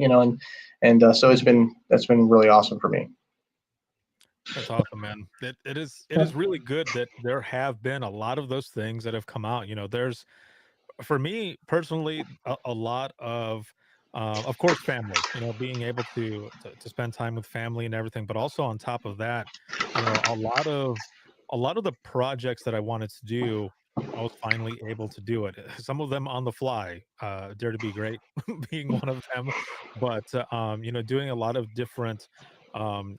and so that's been really awesome for me. That's awesome, man. It is really good that there have been a lot of those things that have come out. There's, for me personally, a lot of course, family. Being able to spend time with family and everything, but also on top of that, a lot of the projects that I wanted to do, I was finally able to do it. Some of them on the fly, Dare to Be Great being one of them, but doing a lot of different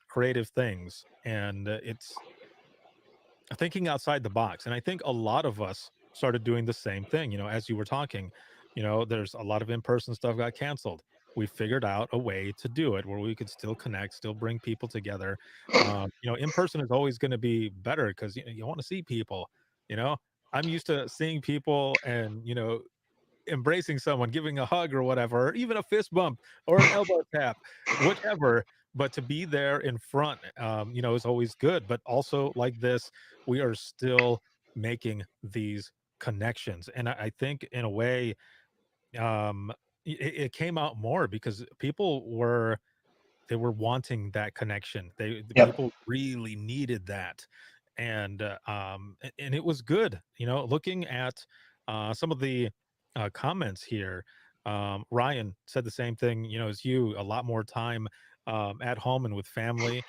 creative things, and it's thinking outside the box. And I think a lot of us started doing the same thing. As you were talking, there's a lot of in-person stuff got canceled. We figured out a way to do it where we could still connect, still bring people together. In person is always going to be better because you want to see people. you know I'm used to seeing people and embracing someone, giving a hug or whatever, or even a fist bump or an elbow tap, whatever. But to be there in front, is always good. But also like this, we are still making these connections. And I think in a way, it came out more because they were wanting that connection. The Yep. people really needed that, and it was good. Looking at some of the comments here, Ryan said the same thing. As you, a lot more time at home and with family.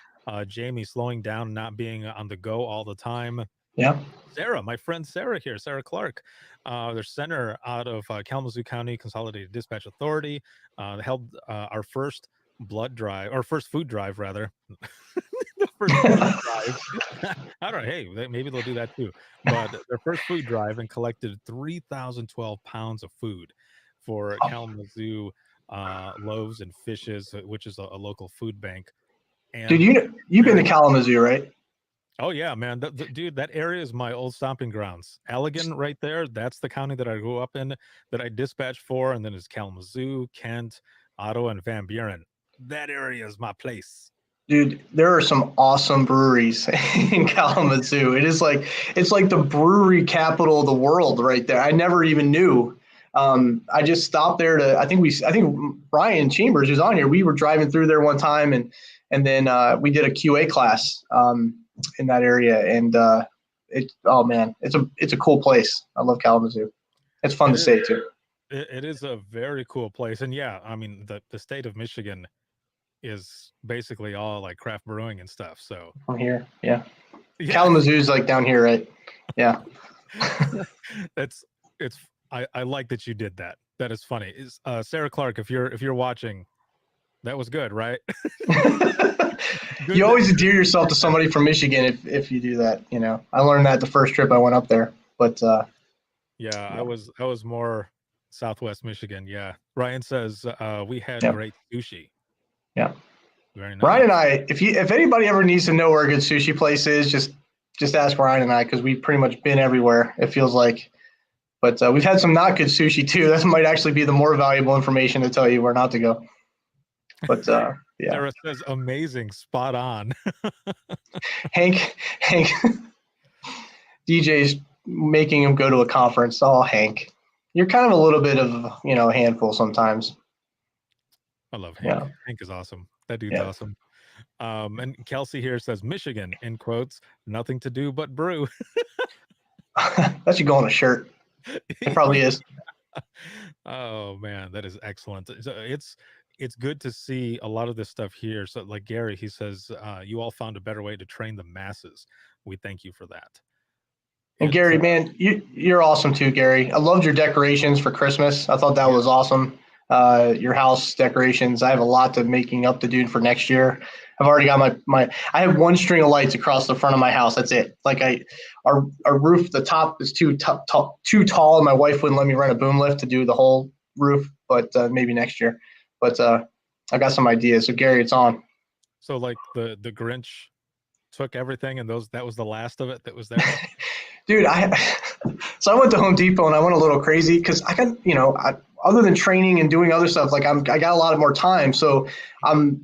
Jamie slowing down, not being on the go all the time. Yeah. Sarah, my friend Sarah here, Sarah Clark, their center out of Kalamazoo County Consolidated Dispatch Authority, held our first blood drive, or first food drive, rather. The first food drive. I don't know. Hey, maybe they'll do that too. But their first food drive and collected 3,012 pounds of food for Kalamazoo Loaves and Fishes, which is a local food bank. And Dude, you've been to Kalamazoo, right? oh yeah, man, dude, that area is my old stomping grounds. Allegan, right there. That's the county that I grew up in, that I dispatched for, and then it's Kalamazoo, Kent, Ottawa, and Van Buren. That area is my place. Dude, there are some awesome breweries in Kalamazoo. It's like the brewery capital of the world right there. I never even knew. I just stopped there I think Brian Chambers, who's on here, we were driving through there one time, and then we did a QA class in that area, and oh man, it's a cool place. I love Kalamazoo. It's fun to say too. It is a very cool place, and yeah, I mean the state of Michigan is basically all like craft brewing and stuff. So from here, yeah. Kalamazoo's like down here, right? Yeah. I like that you did that. That is funny. Is Sarah Clark, if you're watching, that was good, right? You always endear yourself to somebody from Michigan if you do that. I learned that the first trip I went up there. But yeah, I was more Southwest Michigan. Yeah, Ryan says we had great sushi. Yeah, very nice. Ryan and I, if anybody ever needs to know where a good sushi place is, just ask Ryan and I, because we've pretty much been everywhere, it feels like. But we've had some not good sushi too. That might actually be the more valuable information to tell you where not to go. But yeah. Sarah says amazing, spot on. Hank, DJ's making him go to a conference. Oh, Hank, you're kind of a little bit of a handful sometimes. I love Hank. Yeah. Hank is awesome. That dude's awesome. And Kelsey here says Michigan, in quotes, nothing to do but brew. That should go on a shirt. It probably is. Oh man, that is excellent. It's good to see a lot of this stuff here. So like Gary, he says, you all found a better way to train the masses. We thank you for that. And Gary, man, you're awesome too, Gary. I loved your decorations for Christmas. I thought that was awesome. Your house decorations. I have a lot to making up to do for next year. I've already got I have one string of lights across the front of my house. That's it. Like our roof, the top is too tall, and my wife wouldn't let me rent a boom lift to do the whole roof, but maybe next year. But I got some ideas. So Gary, it's on. So like the Grinch took everything, and that was the last of it that was there. Dude, so I went to Home Depot and I went a little crazy because I got, other than training and doing other stuff, like I got a lot of more time. So I'm,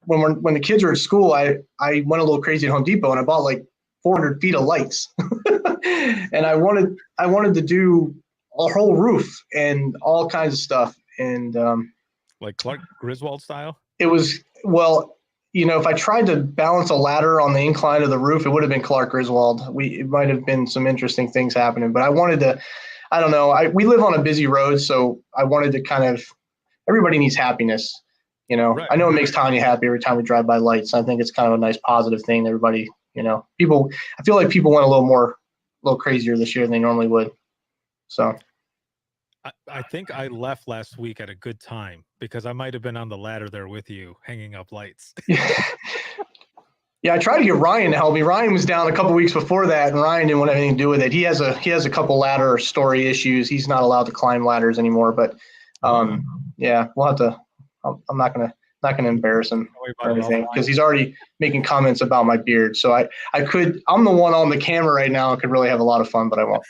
when the kids were at school, I went a little crazy at Home Depot and I bought like 400 feet of lights, and I wanted to do a whole roof and all kinds of stuff. And like Clark Griswold style. It was, well, if I tried to balance a ladder on the incline of the roof, it would have been Clark Griswold. It might have been some interesting things happening, but I wanted to, I don't know. We live on a busy road, so I wanted to kind of, everybody needs happiness. Right. I know it makes Tanya happy every time we drive by lights. I think it's kind of a nice positive thing. Everybody, people, I feel like people went a little crazier this year than they normally would. So. I think I left last week at a good time because I might have been on the ladder there with you hanging up lights. Yeah, I tried to get Ryan to help me. Ryan was down a couple weeks before that, and Ryan didn't want anything to do with it. He has a couple ladder story issues. He's not allowed to climb ladders anymore. But yeah, we'll have to. I'm not gonna embarrass him or anything because he's already making comments about my beard. So I'm the one on the camera right now and could really have a lot of fun, but I won't.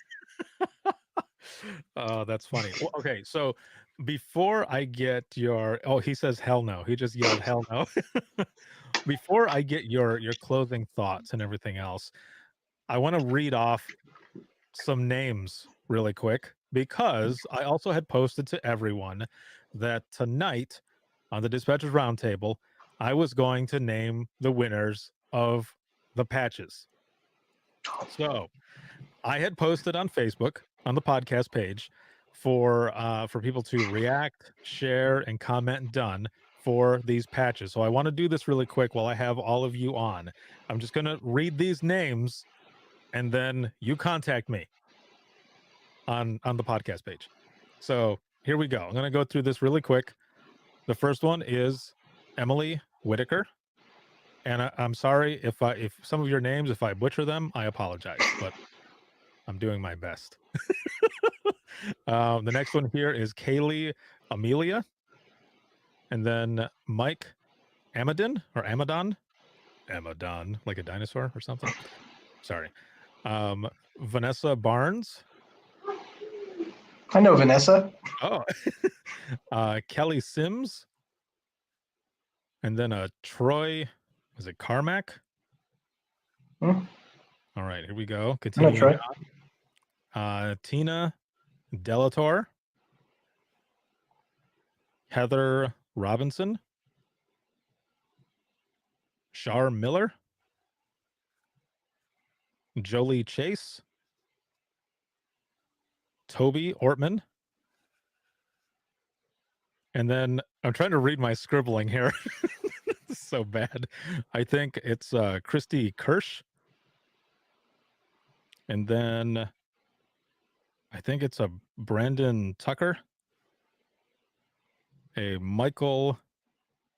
Oh, that's funny. Well, okay, so before I get he says hell no. He just yelled hell no. Before I get your closing thoughts and everything else, I want to read off some names really quick because I also had posted to everyone that tonight on the Dispatchers Roundtable, I was going to name the winners of the patches. So I had posted on Facebook on the podcast page for people to react, share, and comment done for these patches. So I want to do this really quick while I have all of you on. I'm just going to read these names and then you contact me on the podcast page. So here we go. I'm going to go through this really quick. The first one is Emily Whitaker. And I'm sorry if some of your names, if I butcher them, I apologize, but I'm doing my best. The next one here is Kaylee Amelia. And then Mike Amadon, like a dinosaur or something. Sorry. Vanessa Barnes. I know Vanessa. Oh, Kelly Sims. And then Troy, is it Carmack? Hmm. All right, here we go. I Continuing know Troy. on. Tina Delator. Heather Robinson. Shar Miller. Jolie Chase. Toby Ortman. And then I'm trying to read my scribbling here. This is so bad. I think it's Christy Kirsch. And then I think it's a Brandon Tucker. A Michael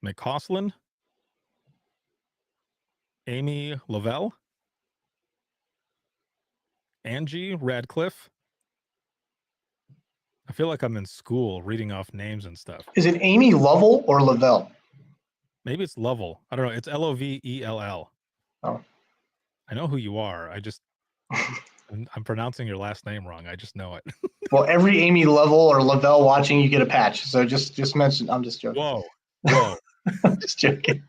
McCausland. Amy Lavelle. Angie Radcliffe. I feel like I'm in school reading off names and stuff. Is it Amy Lovell or Lavelle? Maybe it's Lovell. I don't know. It's Lovell. Oh. I know who you are. I'm pronouncing your last name wrong. I just know it. Well, every Amy Lovell or Lavelle watching, you get a patch. So just mention. I'm just joking. Whoa. I'm just joking.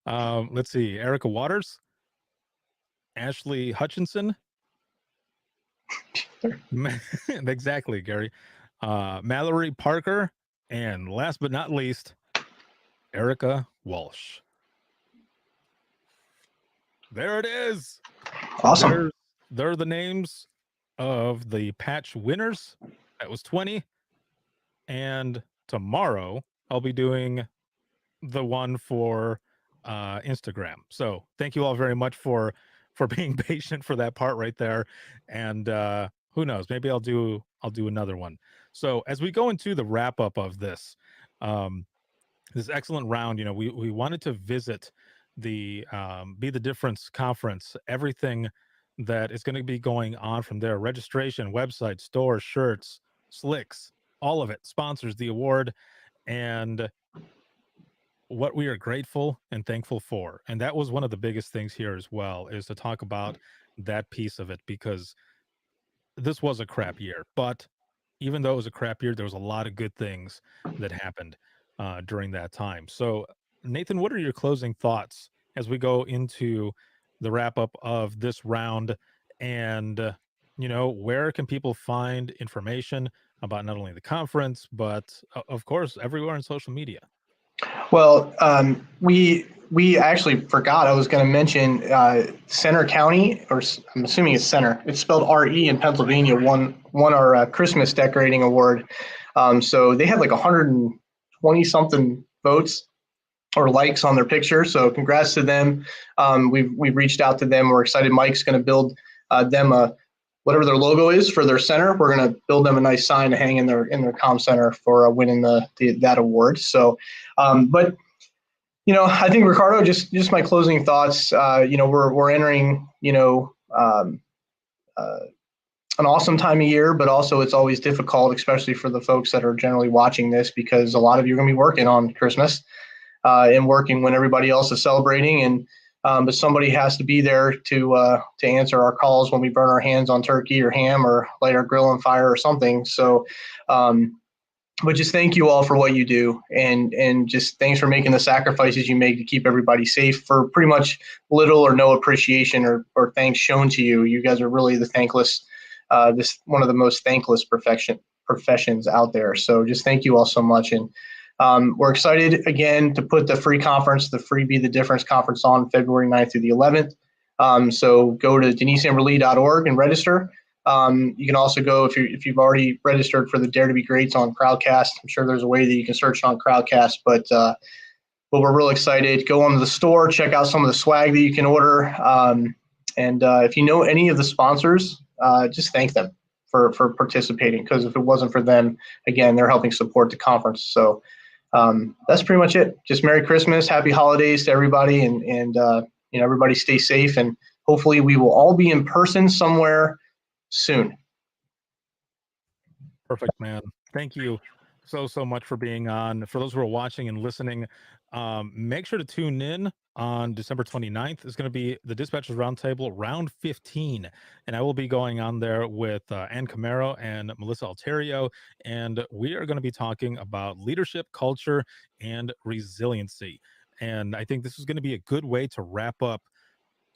Let's see. Erica Waters. Ashley Hutchinson. Exactly, Gary. Mallory Parker. And last but not least, Erica Walsh. There it is. Awesome. There are the names of the patch winners. That was 20. And tomorrow I'll be doing the one for Instagram. So thank you all very much for being patient for that part right there. And who knows, maybe I'll do another one. So as we go into the wrap up of this excellent round, we wanted to visit the Be the Difference conference, everything that is going to be going on from there: registration, website, store, shirts, slicks, all of it, sponsors the award, and what we are grateful and thankful for. And that was one of the biggest things here as well, is to talk about that piece of it, because this was a crap year, but even though it was a crap year, there was a lot of good things that happened during that time. So Nathan, what are your closing thoughts as we go into the wrap up of this round? And, where can people find information about not only the conference, but of course, everywhere on social media? Well, we actually forgot. I was going to mention Center County, or I'm assuming it's Center. It's spelled RE in Pennsylvania. Won our Christmas decorating award. So they had like 120 something votes or likes on their picture. So congrats to them. We've reached out to them. We're excited. Mike's going to build them whatever their logo is for their center. We're going to build them a nice sign to hang in their comm center for winning that award. So, but I think, Ricardo, just my closing thoughts. We're entering an awesome time of year, but also it's always difficult, especially for the folks that are generally watching this, because a lot of you are going to be working on Christmas and working when everybody else is celebrating. And but somebody has to be there to answer our calls when we burn our hands on turkey or ham or light our grill on fire or something. So, but just thank you all for what you do, and just thanks for making the sacrifices you make to keep everybody safe for pretty much little or no appreciation or thanks shown to you. You guys are really the thankless, this one of the most thankless professions out there. So just thank you all so much. And we're excited again to put the free conference, the free Be the Difference conference on February 9th through the 11th. So go to deniseamberlee.org and register. You can also go if you've already registered for the Dare to Be Greats on Crowdcast. I'm sure there's a way that you can search on Crowdcast, but we're real excited. Go onto the store, check out some of the swag that you can order, and if you know any of the sponsors, just thank them for participating, because if it wasn't for them, again, they're helping support the conference. So that's pretty much it. Just Merry Christmas, Happy Holidays to everybody, and everybody stay safe, and hopefully we will all be in person somewhere soon. Perfect, man. Thank you so much for being on. For those who are watching and listening, make sure to tune in on December 29th. It's going to be the Dispatchers Roundtable round 15, and I will be going on there with Ann Camaro and Melissa Alterio, and we are going to be talking about leadership, culture, and resiliency. And I think this is going to be a good way to wrap up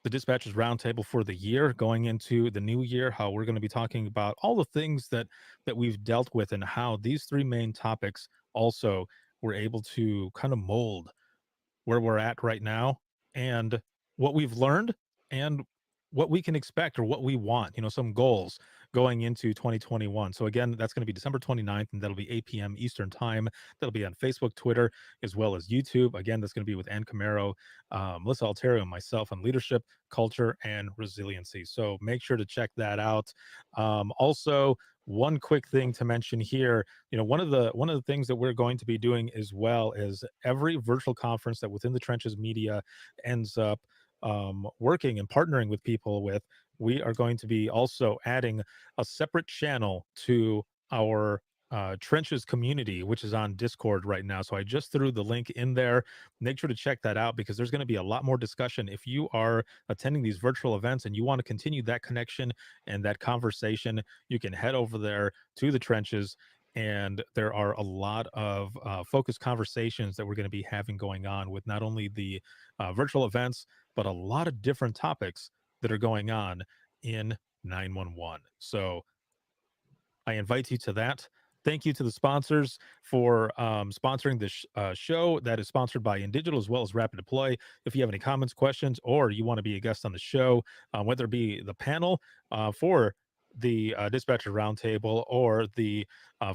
the Dispatchers Roundtable for the year, going into the new year, how we're going to be talking about all the things that we've dealt with, and how these three main topics also were able to kind of mold where we're at right now, and what we've learned, and what we can expect, or what we want, some goals going into 2021. So again, that's going to be December 29th, and that'll be 8 p.m. Eastern time. That'll be on Facebook, Twitter, as well as YouTube. Again, that's going to be with Ann Camaro, Melissa Alterio, and myself on leadership, culture, and resiliency. So make sure to check that out. Also, one quick thing to mention here, one of the things that we're going to be doing as well is every virtual conference that Within the Trenches Media ends up working and partnering with people with, we are going to be also adding a separate channel to our Trenches community, which is on Discord right now. So I just threw the link in there. Make sure to check that out, because there's going to be a lot more discussion. If you are attending these virtual events and you want to continue that connection and that conversation, you can head over there to the Trenches, and there are a lot of focused conversations that we're going to be having going on with not only the virtual events, but a lot of different topics that are going on in 911. So I invite you to that. Thank you to the sponsors for sponsoring this show that is sponsored by InDigital, as well as Rapid Deploy. If you have any comments, questions, or you want to be a guest on the show, whether it be the panel for the Dispatcher Roundtable or the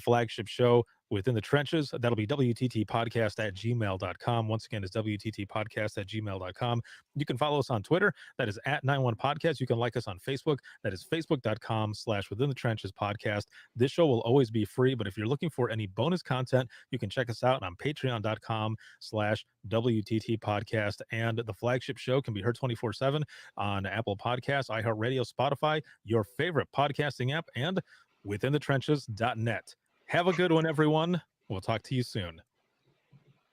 flagship show Within the Trenches, that'll be WTTpodcast@gmail.com. Once again, it's WTTpodcast@gmail.com. You can follow us on Twitter. That is @91podcast. You can like us on Facebook. That is facebook.com/Within the Trenches podcast. This show will always be free, but if you're looking for any bonus content, you can check us out on patreon.com/WTT podcast. And the flagship show can be heard 24/7 on Apple Podcasts, iHeartRadio, Spotify, your favorite podcasting app, and withinthetrenches.net. Have a good one, everyone. We'll talk to you soon.